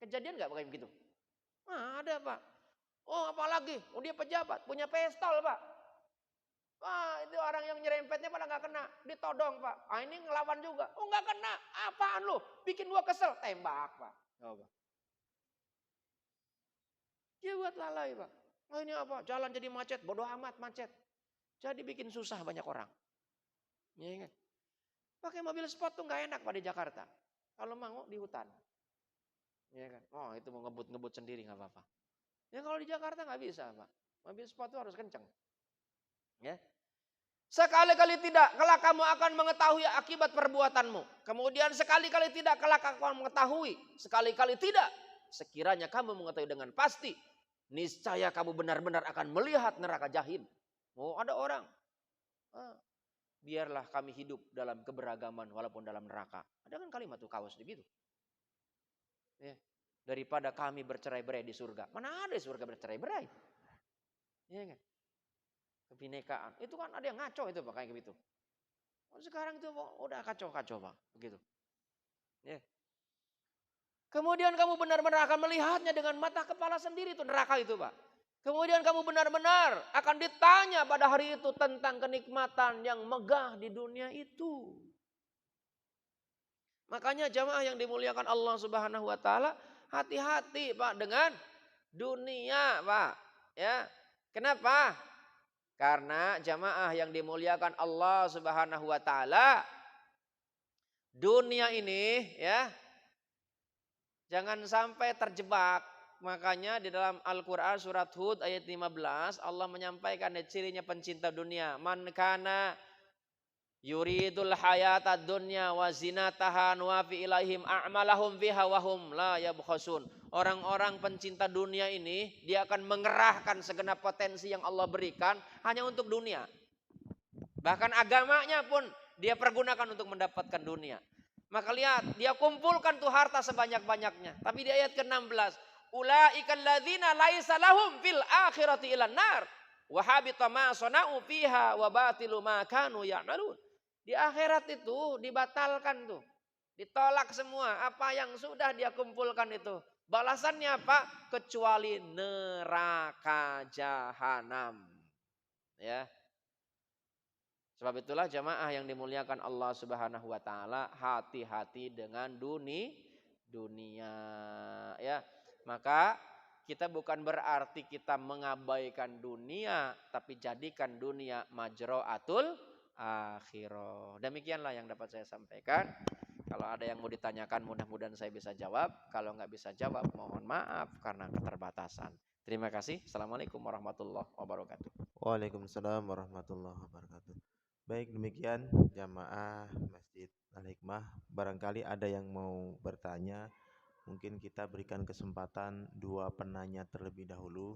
Kejadian enggak kayak begitu? Ada, Pak. Oh, apalagi? Oh, dia pejabat, punya pistol, Pak. Wah, itu orang yang nyerempetnya pada enggak kena, ditodong, Pak. Ah, ini ngelawan juga. Oh, enggak kena. Apaan lu? Bikin gua kesel, tembak, Pak. Coba. Dia buat lalai, Pak. Oh, ini apa? Jalan jadi macet, bodoh amat macet. Jadi bikin susah banyak orang. Ya kan? Pakai mobil sport tuh nggak enak, Pak, di Jakarta. Kalau mau di hutan. Ya kan? Oh, itu mau ngebut-ngebut sendiri nggak apa-apa. Ya kalau di Jakarta nggak bisa, Pak. Mobil sport tuh harus kenceng. Ya. Sekali-kali tidak, kelak kamu akan mengetahui akibat perbuatanmu. Kemudian sekali-kali tidak, kelak kamu akan mengetahui. Sekali-kali tidak, sekiranya kamu mengetahui dengan pasti, niscaya kamu benar-benar akan melihat neraka jahim. Oh, ada orang. Biarlah kami hidup dalam keberagaman walaupun dalam neraka. Ada kan kalimat tuh kawas begitu. Ya. Daripada kami bercerai-berai di surga. Mana ada surga bercerai-berai? Ya kan? Kebinekaan. Itu kan ada yang ngaco itu, Pak, kayak gitu. Sekarang itu udah kacau-kacau, Pak, begitu. Ya. Kemudian kamu benar-benar akan melihatnya dengan mata kepala sendiri itu neraka itu, Pak. Kemudian kamu benar-benar akan ditanya pada hari itu tentang kenikmatan yang megah di dunia itu. Makanya jamaah yang dimuliakan Allah Subhanahu wa taala, hati-hati, Pak, dengan dunia, Pak. Ya. Kenapa? Karena jamaah yang dimuliakan Allah Subhanahu wa taala, dunia ini ya, jangan sampai terjebak. Makanya di dalam Al-Quran surat Hud ayat 15 Allah menyampaikan cirinya pencinta dunia. Man kana yuridul hayatad dunya wa zinataha nuwafi ilaihim a'malahum fiha wa hum la yabkhasun. Orang-orang pencinta dunia ini dia akan mengerahkan segenap potensi yang Allah berikan hanya untuk dunia. Bahkan agamanya pun dia pergunakan untuk mendapatkan dunia. Maka lihat, dia kumpulkan tuh harta sebanyak-banyaknya. Tapi di ayat ke-16, ulaikal ladzina laisa lahum fil akhirati ilan nar wa habita ma sana'u fiha wa batilu ma kanu ya'malun. Di akhirat itu dibatalkan tuh. Ditolak semua apa yang sudah dia kumpulkan itu. Balasannya apa? Kecuali neraka jahanam. Ya. Sebab itulah jamaah yang dimuliakan Allah Subhanahu wa taala, hati-hati dengan dunia ya. Maka kita bukan berarti kita mengabaikan dunia, tapi jadikan dunia majra'atul akhirah. Demikianlah yang dapat saya sampaikan. Kalau ada yang mau ditanyakan mudah-mudahan saya bisa jawab. Kalau nggak bisa jawab mohon maaf karena keterbatasan. Terima kasih. Assalamualaikum warahmatullahi wabarakatuh. Waalaikumsalam warahmatullahi wabarakatuh. Baik, demikian jamaah Masjid Al-Hikmah. Barangkali ada yang mau bertanya, mungkin kita berikan kesempatan 2 penanya terlebih dahulu.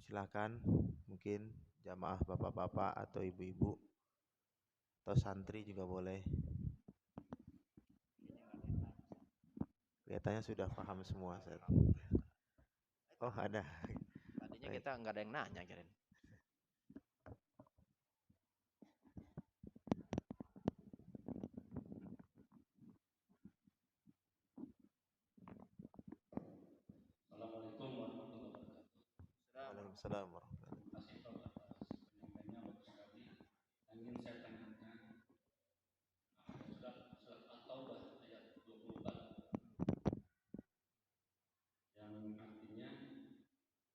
Silakan, mungkin jamaah bapak-bapak atau ibu-ibu atau santri juga boleh. Kelihatannya sudah paham semua, Ustaz. Oh, ada. Tadinya kita nggak ada yang nanya, kirain. Waalaikumsalam warahmatullahi Ingin saya tanyakan surat At-Taubah ayat 24 yang artinya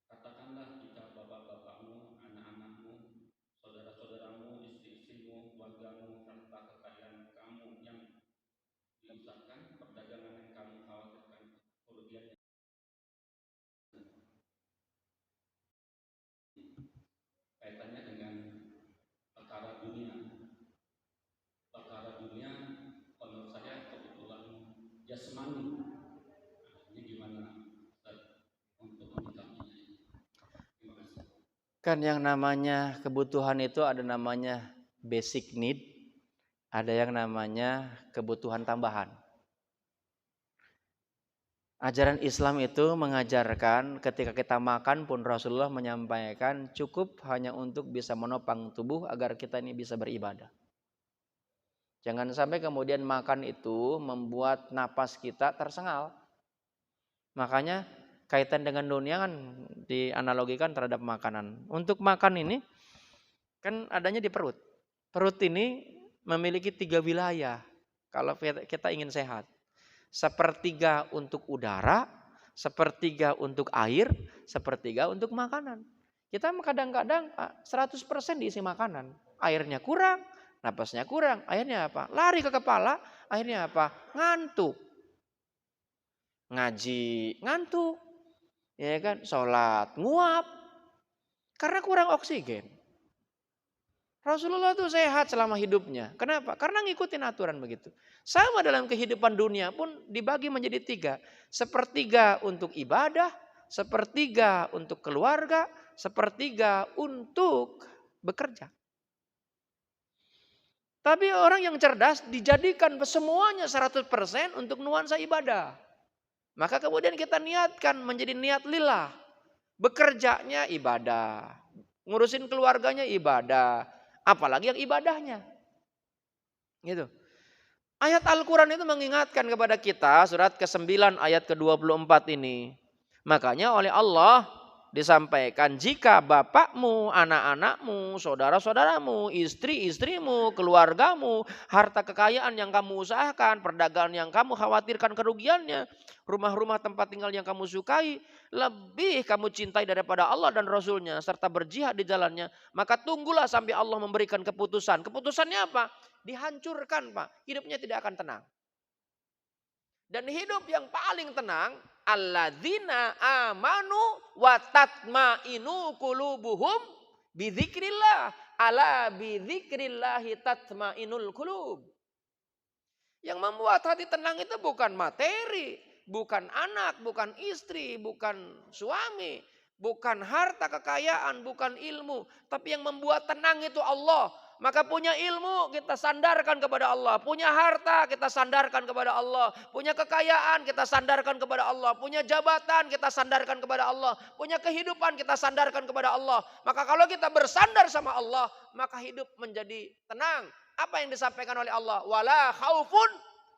katakanlah jika bapak-bapakmu, anak-anakmu, saudara-saudaramu, istri-istrimu, keluargamu, harta kekayaan kamu yang diusahakan, perdagangan yang kamu khawatirkan kerugiannya kaitannya dengan perkara dunia menurut saya kebetulan jasmani. Ini gimana Ustaz untuk menyikapinya? Terima kasih. Kan yang namanya kebutuhan itu ada namanya basic need, ada yang namanya kebutuhan tambahan. Ajaran Islam itu mengajarkan ketika kita makan pun Rasulullah menyampaikan cukup hanya untuk bisa menopang tubuh agar kita ini bisa beribadah. Jangan sampai kemudian makan itu membuat napas kita tersengal. Makanya kaitan dengan dunia kan dianalogikan terhadap makanan. Untuk makan ini kan adanya di perut. Perut ini memiliki 3 wilayah kalau kita ingin sehat. 1/3 untuk udara, 1/3 untuk air, 1/3 untuk makanan. Kita kadang-kadang 100% diisi makanan. Airnya kurang, napasnya kurang. Akhirnya apa? Lari ke kepala, akhirnya apa? Ngantuk. Ngaji, ngantuk. Ya kan? Sholat, nguap. Karena kurang oksigen. Rasulullah itu sehat selama hidupnya. Kenapa? Karena ngikutin aturan begitu. Sama dalam kehidupan dunia pun dibagi menjadi 3. 1/3 untuk ibadah, 1/3 untuk keluarga, 1/3 untuk bekerja. Tapi orang yang cerdas dijadikan semuanya 100% untuk nuansa ibadah. Maka kemudian kita niatkan menjadi niat lillah. Bekerjanya ibadah. Ngurusin keluarganya ibadah. Apalagi yang ibadahnya. Gitu. Ayat Al-Quran itu mengingatkan kepada kita surat ke-9 ayat ke-24 ini. Makanya oleh Allah disampaikan jika bapakmu, anak-anakmu, saudara-saudaramu, istri-istrimu, keluargamu, harta kekayaan yang kamu usahakan, perdagangan yang kamu khawatirkan kerugiannya, rumah-rumah tempat tinggal yang kamu sukai, lebih kamu cintai daripada Allah dan Rasulnya, serta berjihad di jalannya, maka tunggulah sampai Allah memberikan keputusan. Keputusannya apa? Dihancurkan, Pak. Hidupnya tidak akan tenang. Dan hidup yang paling tenang, alladzina amanu wa tatmainu qulubuhum bidzikrillah. Ala bidzikrillahi tatmainul qulub. Yang membuat hati tenang itu bukan materi, bukan anak, bukan istri, bukan suami, bukan harta kekayaan, bukan ilmu. Tapi yang membuat tenang itu Allah. Maka punya ilmu kita sandarkan kepada Allah. Punya harta kita sandarkan kepada Allah. Punya kekayaan kita sandarkan kepada Allah. Punya jabatan kita sandarkan kepada Allah. Punya kehidupan kita sandarkan kepada Allah. Maka kalau kita bersandar sama Allah, maka hidup menjadi tenang. Apa yang disampaikan oleh Allah? Wala khaufun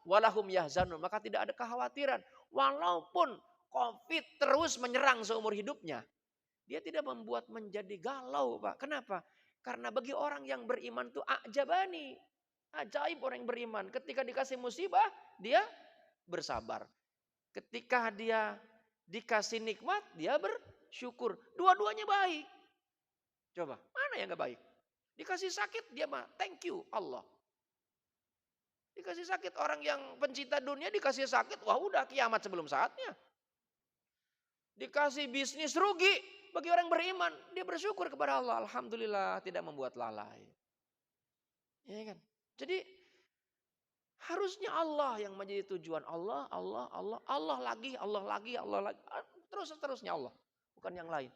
walahum yahzanun. Maka tidak ada kekhawatiran. Walaupun COVID terus menyerang seumur hidupnya, dia tidak membuat menjadi galau, Pak. Kenapa? Karena bagi orang yang beriman itu ajabani. Ajaib orang yang beriman. Ketika dikasih musibah, dia bersabar. Ketika dia dikasih nikmat, dia bersyukur. Dua-duanya baik. Coba, mana yang gak baik? Dikasih sakit, dia mah thank you Allah. Dikasih sakit, orang yang pencinta dunia dikasih sakit, wah udah kiamat sebelum saatnya. Dikasih bisnis rugi. Bagi orang beriman, dia bersyukur kepada Allah. Alhamdulillah tidak membuat lalai. Ya kan? Jadi harusnya Allah yang menjadi tujuan. Allah lagi. Terus-terusnya Allah. Bukan yang lain.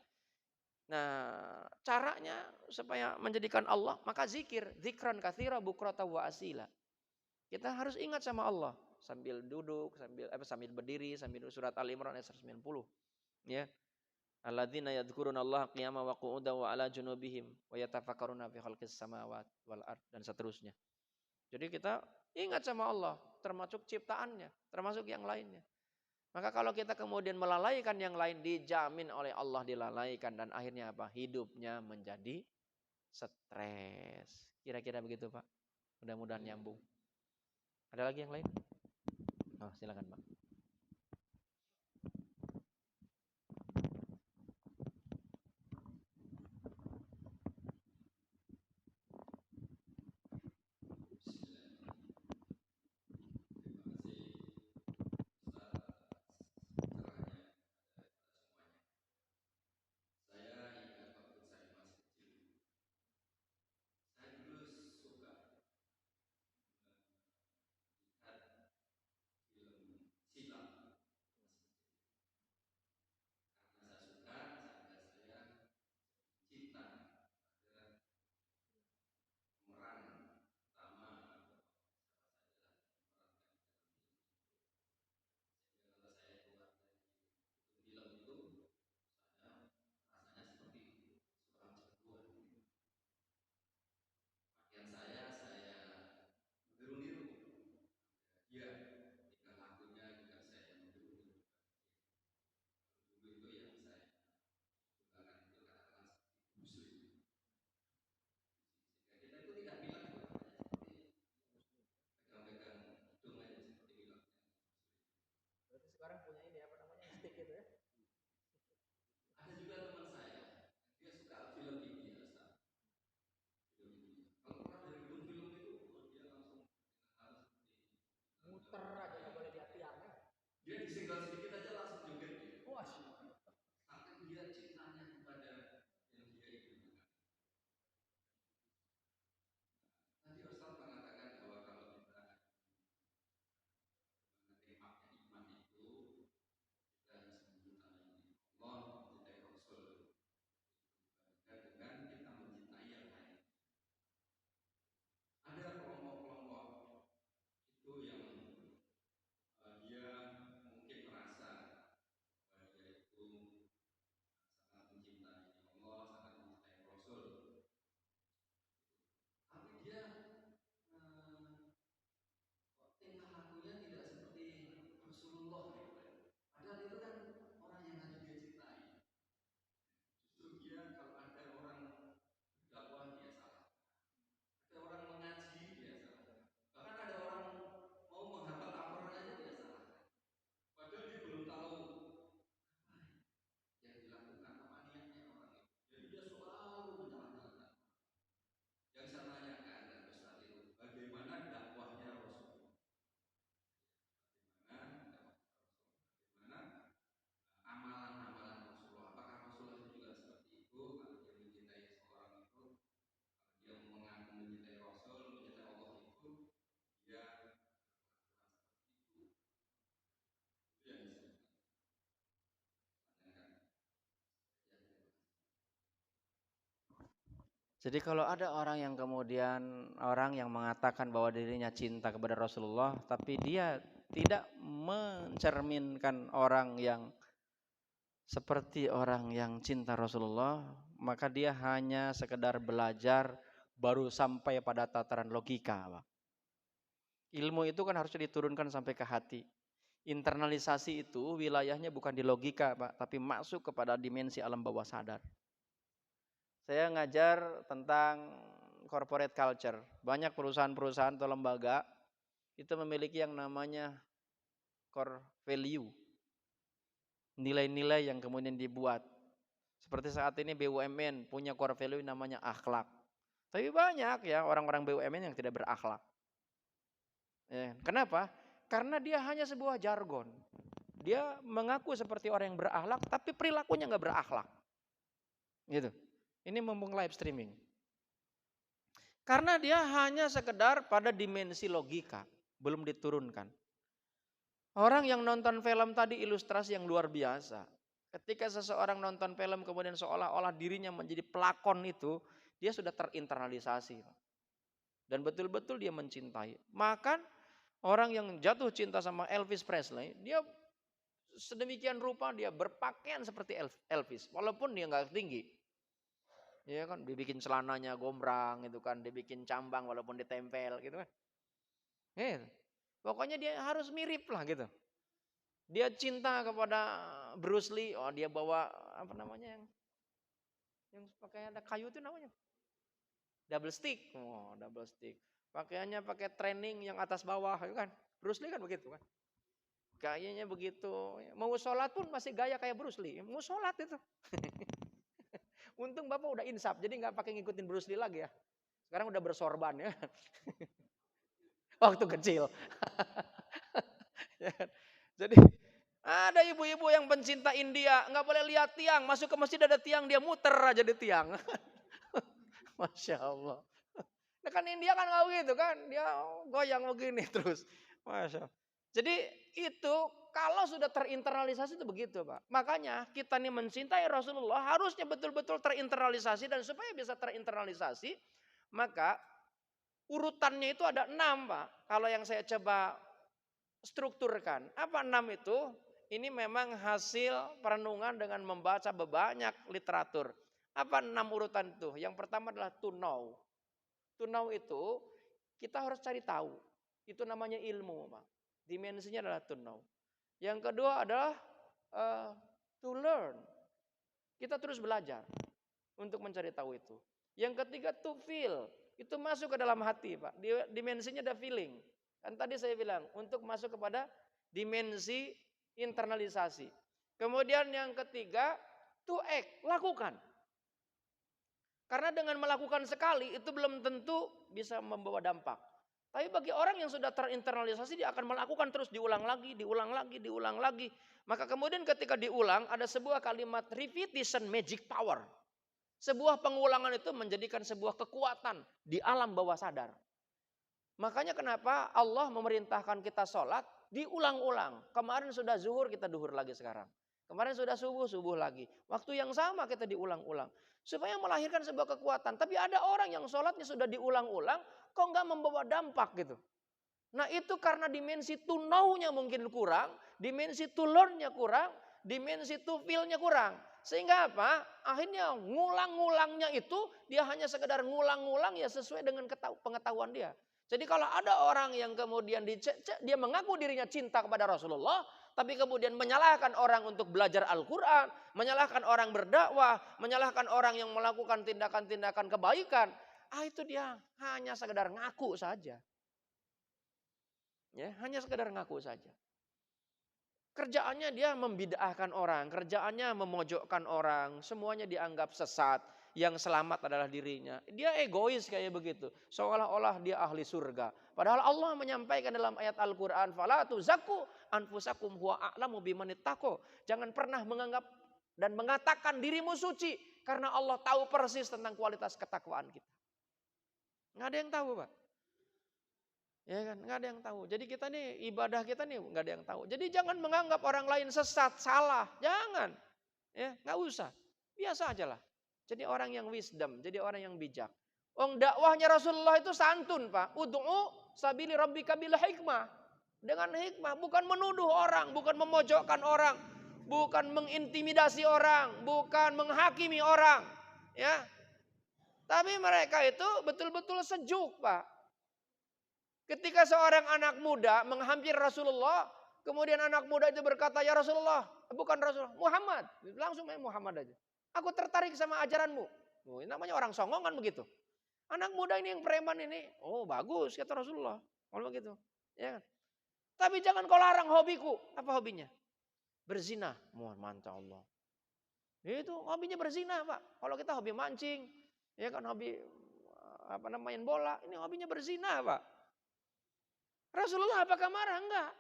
Nah caranya supaya menjadikan Allah, maka zikir. Zikran katsira bukrata wa asila. Kita harus ingat sama Allah. Sambil duduk, sambil berdiri, sambil surat Al-Imran ayat 190. Ya. Alladzina yadhkuruna Allah qiyaman wa qu'udan wa ala junubihim wa yatafakkaruna fi khalqis samawati wal ard dan seterusnya. Jadi kita ingat sama Allah, termasuk ciptaannya, termasuk yang lainnya. Maka kalau kita kemudian melalaikan yang lain, dijamin oleh Allah dilalaikan. Dan akhirnya apa? Hidupnya menjadi stres. Kira-kira begitu Pak. Mudah-mudahan nyambung. Ada lagi yang lain? Oh, silakan Pak. Saya ingat waktu saya masih kecil, saya dulu suka melihat film silat masih kecil. Karena saya suka, sehingga saya cinta pada pemeran utama atau siapa saja lah yang memerankan dalam film itu. Sehingga kalau saya keluar dari film itu, saya rasanya seperti seorang jagoan. Pakaian saya meniru-niru. Dia tingkah lakunya juga saya meniru-niru. Dulu itu yang saya gunakan itu katakanlah seperti muslim. Sehingga kita itu tidak bilang itu namanya seperti pegang-pegang hidung aja seperti bilangnya muslim. Berarti sekarang punya ini apa namanya stick itu ya? Ada juga teman saya, dia suka film India, Ustaz. Film India. Kalau keluar dari gedung film itu, dia langsung harus seperti Muter aja nggak boleh lihat tiang ya? dia disenggol sedikit aja langsung joget dia. Wah, Saking dia cintanya kepada yang dia idolakan. Tadi Ustaz mengatakan bahwa kalau kita menerima iman itu, kita harus mencintai Allah, mencintai Rasul. Dan dengan kita mencintai yang lain. Ada kelompok-kelompok itu yang dia mungkin merasa bahwa dia itu sangat mencintai Allah, sangat mencintai Rasul. Tapi dia tingkah lakunya tidak seperti Rasulullah gitu kan. Padahal itu kan orang yang harus dia cintai. Justru dia kalau ada orang berdakwah dia salah. Ada orang mengaji dia salah. Bahkan ada orang mau menghafal Al-Quran aja dia salah. Padahal dia belum tahu apa yang dilakukan, apa niatnya orang itu. Jadi dia selalu menyalah-nyalahkan. Yang saya tanyakan dan Ustaz itu, bagaimana dakwahnya Rasul? Bagaimana amalan-amalan Rasulullah? Apakah Rasulullah itu juga seperti itu? Kalau dia mencintai seorang itu, kalau dia mengaku mencintai Rasul, mencintai Allah itu, dia berkelakuan seperti itu. Itu yang saya tanyakan. Ya, terima kasih. jadi kalau ada orang yang kemudian orang yang mengatakan bahwa dirinya cinta kepada Rasulullah, tapi dia tidak mencerminkan orang yang seperti orang yang cinta Rasulullah, maka dia hanya sekedar belajar baru sampai pada tataran logika, Pak. Ilmu itu kan harus diturunkan sampai ke hati. Internalisasi itu wilayahnya bukan di logika, Pak, tapi masuk kepada dimensi alam bawah sadar. Saya ngajar tentang corporate culture. Banyak perusahaan-perusahaan atau lembaga itu memiliki yang namanya core value. Nilai-nilai yang kemudian dibuat. Seperti saat ini BUMN punya core value namanya akhlak. Tapi banyak ya orang-orang BUMN yang tidak berakhlak. Ya, kenapa? Karena dia hanya sebuah jargon. Dia mengaku seperti orang yang berakhlak, tapi perilakunya nggak berakhlak. Gitu. Ini mumpung live streaming. Karena dia hanya sekedar pada dimensi logika, belum diturunkan. Orang yang nonton film tadi ilustrasi yang luar biasa. Ketika seseorang nonton film kemudian seolah-olah dirinya menjadi pelakon itu, dia sudah terinternalisasi. Dan betul-betul dia mencintai. Maka orang yang jatuh cinta sama Elvis Presley, dia sedemikian rupa dia berpakaian seperti Elvis, walaupun dia nggak tinggi. Ya kan, dibikin celananya gombrang gitu kan, dibikin cambang walaupun ditempel gitu kan. Pokoknya dia harus mirip lah gitu. Dia cinta kepada Bruce Lee. Oh, dia bawa apa namanya yang pakai ada kayu itu namanya double stick. Oh, double stick. Pakaiannya pakai training yang atas bawah, kan? Bruce Lee kan begitu kan? Gayanya begitu. Mau sholat pun masih gaya kayak Bruce Lee. Mau sholat itu. Untung Bapak udah insaf, jadi nggak pakai ngikutin Bruce Lee lagi ya. Sekarang udah bersorban ya. Waktu kecil. Jadi ada ibu-ibu yang pencinta India, nggak boleh lihat tiang, masuk ke masjid ada tiang, dia muter aja di tiang. Masya Allah. Nah kan India kan nggak begitu kan, dia goyang begini terus. Masya Allah. Jadi itu kalau sudah terinternalisasi itu begitu Pak. Makanya kita nih mencintai Rasulullah harusnya betul-betul terinternalisasi, dan supaya bisa terinternalisasi maka urutannya itu ada 6 Pak. Kalau yang saya coba strukturkan. Apa 6 itu? Ini memang hasil perenungan dengan membaca banyak literatur. Apa 6 urutan itu? Yang pertama adalah to know. To know itu kita harus cari tahu. Itu namanya ilmu Pak. Dimensinya adalah to know. Yang kedua adalah to learn. Kita terus belajar untuk mencari tahu itu. Yang ketiga to feel. Itu masuk ke dalam hati Pak. Dimensinya ada feeling. Kan tadi saya bilang untuk masuk kepada dimensi internalisasi. Kemudian yang ketiga to act. Lakukan. Karena dengan melakukan sekali itu belum tentu bisa membawa dampak. Tapi bagi orang yang sudah terinternalisasi dia akan melakukan terus, diulang lagi, diulang lagi, diulang lagi. Maka kemudian ketika diulang ada sebuah kalimat repetition magic power. Sebuah pengulangan itu menjadikan sebuah kekuatan di alam bawah sadar. Makanya kenapa Allah memerintahkan kita sholat diulang-ulang. Kemarin sudah zuhur kita duhur lagi sekarang. Kemarin sudah subuh, subuh lagi. Waktu yang sama kita diulang-ulang. Supaya melahirkan sebuah kekuatan. Tapi ada orang yang sholatnya sudah diulang-ulang, kok nggak membawa dampak gitu. Nah itu karena dimensi to know-nya mungkin kurang, dimensi to learn-nya kurang, dimensi to feel-nya kurang. Sehingga apa? Akhirnya ngulang-ngulangnya itu dia hanya sekedar ngulang-ngulang ya sesuai dengan pengetahuan dia. Jadi kalau ada orang yang kemudian dia mengaku dirinya cinta kepada Rasulullah, tapi kemudian menyalahkan orang untuk belajar Al-Quran, menyalahkan orang berdakwah, menyalahkan orang yang melakukan tindakan-tindakan kebaikan, itu dia hanya sekedar ngaku saja. Ya, hanya sekedar ngaku saja. Kerjaannya dia membid'ahkan orang, kerjaannya memojokkan orang, semuanya dianggap sesat, yang selamat adalah dirinya. Dia egois kayak begitu, seolah-olah dia ahli surga. Padahal Allah menyampaikan dalam ayat Al-Quran, "Fala tuzakku anfusakum huwa a'lamu bimanittaqo." Jangan pernah menganggap dan mengatakan dirimu suci, karena Allah tahu persis tentang kualitas ketakwaan kita. Nggak ada yang tahu Pak. Ya kan, nggak ada yang tahu. Jadi kita nih ibadah kita nih nggak ada yang tahu. Jadi jangan menganggap orang lain sesat, salah, jangan. Ya, nggak usah. Biasa aja lah. Jadi orang yang wisdom, jadi orang yang bijak. Dakwahnya Rasulullah itu santun Pak. Ud'u sabili rabbika bil hikmah. Dengan hikmah, bukan menuduh orang, bukan memojokkan orang, bukan mengintimidasi orang, bukan menghakimi orang. Ya. Tapi mereka itu betul-betul sejuk Pak. Ketika seorang anak muda menghampiri Rasulullah, kemudian anak muda itu berkata, "Ya Rasulullah," bukan Rasulullah, Muhammad. Langsung Muhammad aja. "Aku tertarik sama ajaranmu." Oh, ini namanya orang songong kan begitu. Anak muda ini yang preman ini, oh bagus kata Rasulullah. Kalau begitu, ya kan? Tapi jangan kau larang hobiku. Apa hobinya? Berzina. Mantap Allah. Itu hobinya berzina Pak. Kalau kita hobi mancing, ya kan hobi main bola, ini hobinya berzina Pak. Rasulullah apakah marah? Enggak.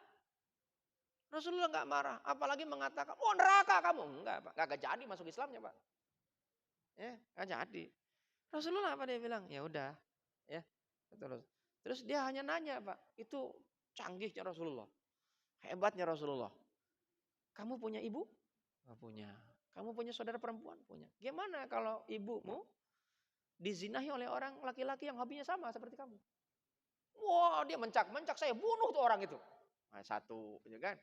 Rasulullah enggak marah. Apalagi mengatakan, neraka kamu. Enggak Pak. Enggak jadi masuk Islamnya Pak. Ya, enggak jadi. Rasulullah apa dia bilang? Ya udah. Ya. Terus dia hanya nanya Pak. Itu canggihnya Rasulullah. Hebatnya Rasulullah. Kamu punya ibu? Enggak punya. Kamu punya saudara perempuan? Punya. Gimana kalau ibumu dizinahi oleh orang laki-laki yang hobinya sama seperti kamu? Wah, dia mencak-mencak, saya bunuh tuh orang itu. Nah, satu, ya kan?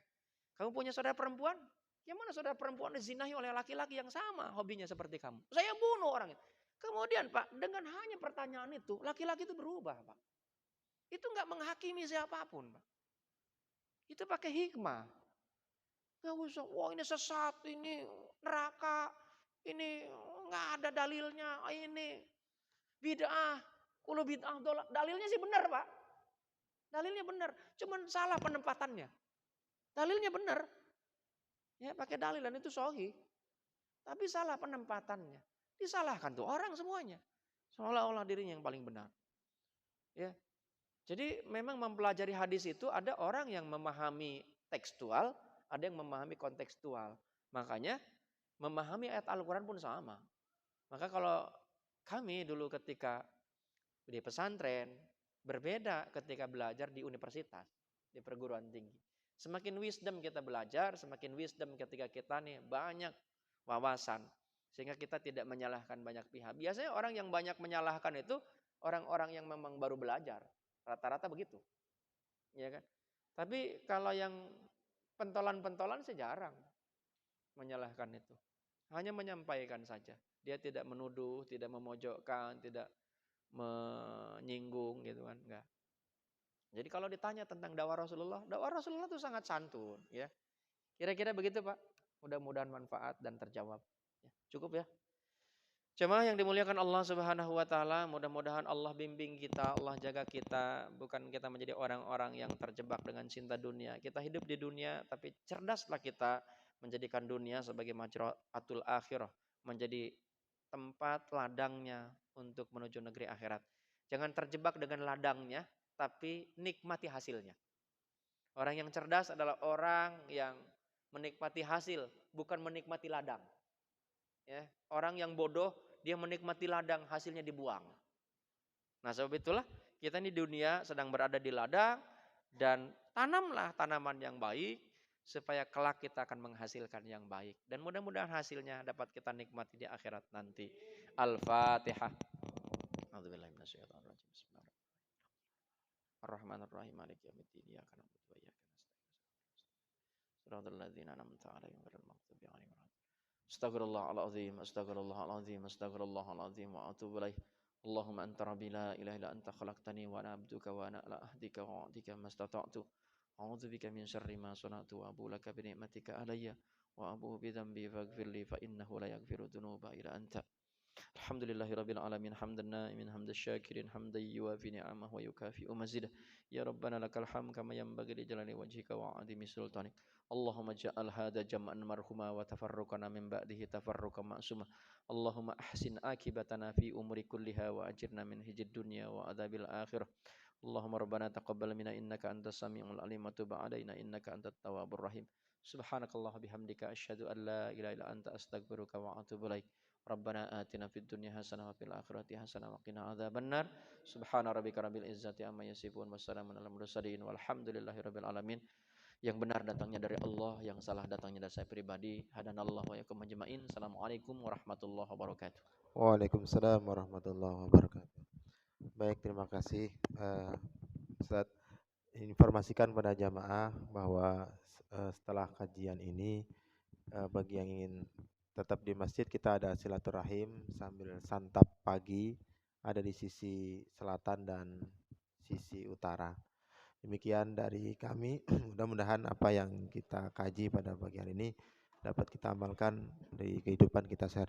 Kamu punya saudara perempuan? Gimana saudara perempuan dizinahi oleh laki-laki yang sama hobinya seperti kamu? Saya bunuh orang itu. Kemudian Pak, dengan hanya pertanyaan itu, laki-laki itu berubah Pak. Itu enggak menghakimi siapapun Pak. Itu pakai hikmah. Nggak usah, wah ini sesat, ini neraka, ini nggak ada dalilnya, ini bid'ah. Kalau bid'ah dalilnya sih benar Pak. Dalilnya benar, cuman salah penempatannya. Dalilnya benar. Ya pakai dalil dan itu sahih. Tapi salah penempatannya. Disalahkan tuh orang semuanya. Seolah-olah dirinya yang paling benar. Ya. Jadi memang mempelajari hadis itu ada orang yang memahami tekstual, ada yang memahami kontekstual. Makanya memahami ayat Al-Quran pun sama. Maka kalau kami dulu ketika di pesantren, berbeda ketika belajar di universitas, di perguruan tinggi. Semakin wisdom kita belajar, semakin wisdom ketika kita nih banyak wawasan. Sehingga kita tidak menyalahkan banyak pihak. Biasanya orang yang banyak menyalahkan itu orang-orang yang memang baru belajar. Rata-rata begitu. Ya kan? Tapi kalau yang pentolan-pentolan sejarang menyalahkan itu. Hanya menyampaikan saja. Dia tidak menuduh, tidak memojokkan, tidak menyinggung gitu kan, enggak. Jadi kalau ditanya tentang dakwah Rasulullah itu sangat santun ya. Kira-kira begitu Pak. Mudah-mudahan manfaat dan terjawab. Ya, cukup ya. Jemaah yang dimuliakan Allah Subhanahu wa taala, mudah-mudahan Allah bimbing kita, Allah jaga kita, bukan kita menjadi orang-orang yang terjebak dengan cinta dunia. Kita hidup di dunia tapi cerdaslah kita menjadikan dunia sebagai majra'atul akhirah, menjadi tempat ladangnya untuk menuju negeri akhirat. Jangan terjebak dengan ladangnya, tapi nikmati hasilnya. Orang yang cerdas adalah orang yang menikmati hasil, bukan menikmati ladang. Ya, orang yang bodoh, dia menikmati ladang, hasilnya dibuang. Nah sebab itulah, kita ini dunia sedang berada di ladang, dan tanamlah tanaman yang baik, supaya kelak kita akan menghasilkan yang baik. Dan mudah-mudahan hasilnya dapat kita nikmati di akhirat nanti. Al-Fatihah. A'udzubillahi minasyaitonirrajim. Bismillahirrahmanirrahim. Ar-Rahmanir-Rahim. Maliki yaumiddin. Iyyaka na'budu wa iyyaka nasta'in. Shiratal ladzina an'amta 'alaihim ghairil maghdubi 'alaihim waladdallin. Astaghfirullahaladzim, astaghfirullahaladzim, astaghfirullahaladzim wa atubu ilaih. Allahumma anta rabbi la ilaha illa anta khalaqtani wa ana abduka wa ana ala ahdika wa wa'dika mastata'tu. A'udzu bika min syarri ma sana'tu wa abu laka bi ni'matika alayya wa abu bi dhanbi faghfir li fa innahu la yaghfiru dhunuba illa anta. Alhamdulillahirabbil alamin hamdan na'imin hamdas syakirin hamdan yuwafi ni'amahu wa yukafi'u mazidah. Ya rabbana lakal hamd kama yanbaghi li jalali wajhika wa 'azimi sultanik. Allahumma ja'al hadha jam'an marhuma wa tafarruqana min ba'dihi tafarruqan ma'suma. Allahumma ahsin akibatana fi umuri kulliha wa ajirna min hijid dunya wa adzabil akhirah. Allahumma rabbana taqabbal minna innaka antas samiul alim wa tub 'alaina innaka antat tawwabur rahim. Subhanakallah bihamdika asyhadu an la ilaha illa anta astaghfiruka wa atubu ilaik. Rabbana atina fid dunya hasanah wa fil akhirati hasanah wa qina adzabannar. Subhana rabbika rabbil izzati amma yasifun wa salamun alal mursalin walhamdulillahi rabbil alamin. Yang benar datangnya dari Allah, yang salah datangnya dari saya pribadi. Hadanallahu wa yakum ajmain. Assalamualaikum warahmatullahi wabarakatuh. Waalaikumsalam warahmatullahi wabarakatuh. Baik, terima kasih Ustaz. Informasikan pada jamaah bahwa setelah kajian ini bagi yang ingin tetap di masjid, kita ada silaturahim sambil santap pagi, ada di sisi selatan dan sisi utara. Demikian dari kami, mudah-mudahan apa yang kita kaji pada pagi hari ini dapat kita amalkan di kehidupan kita sehari-hari.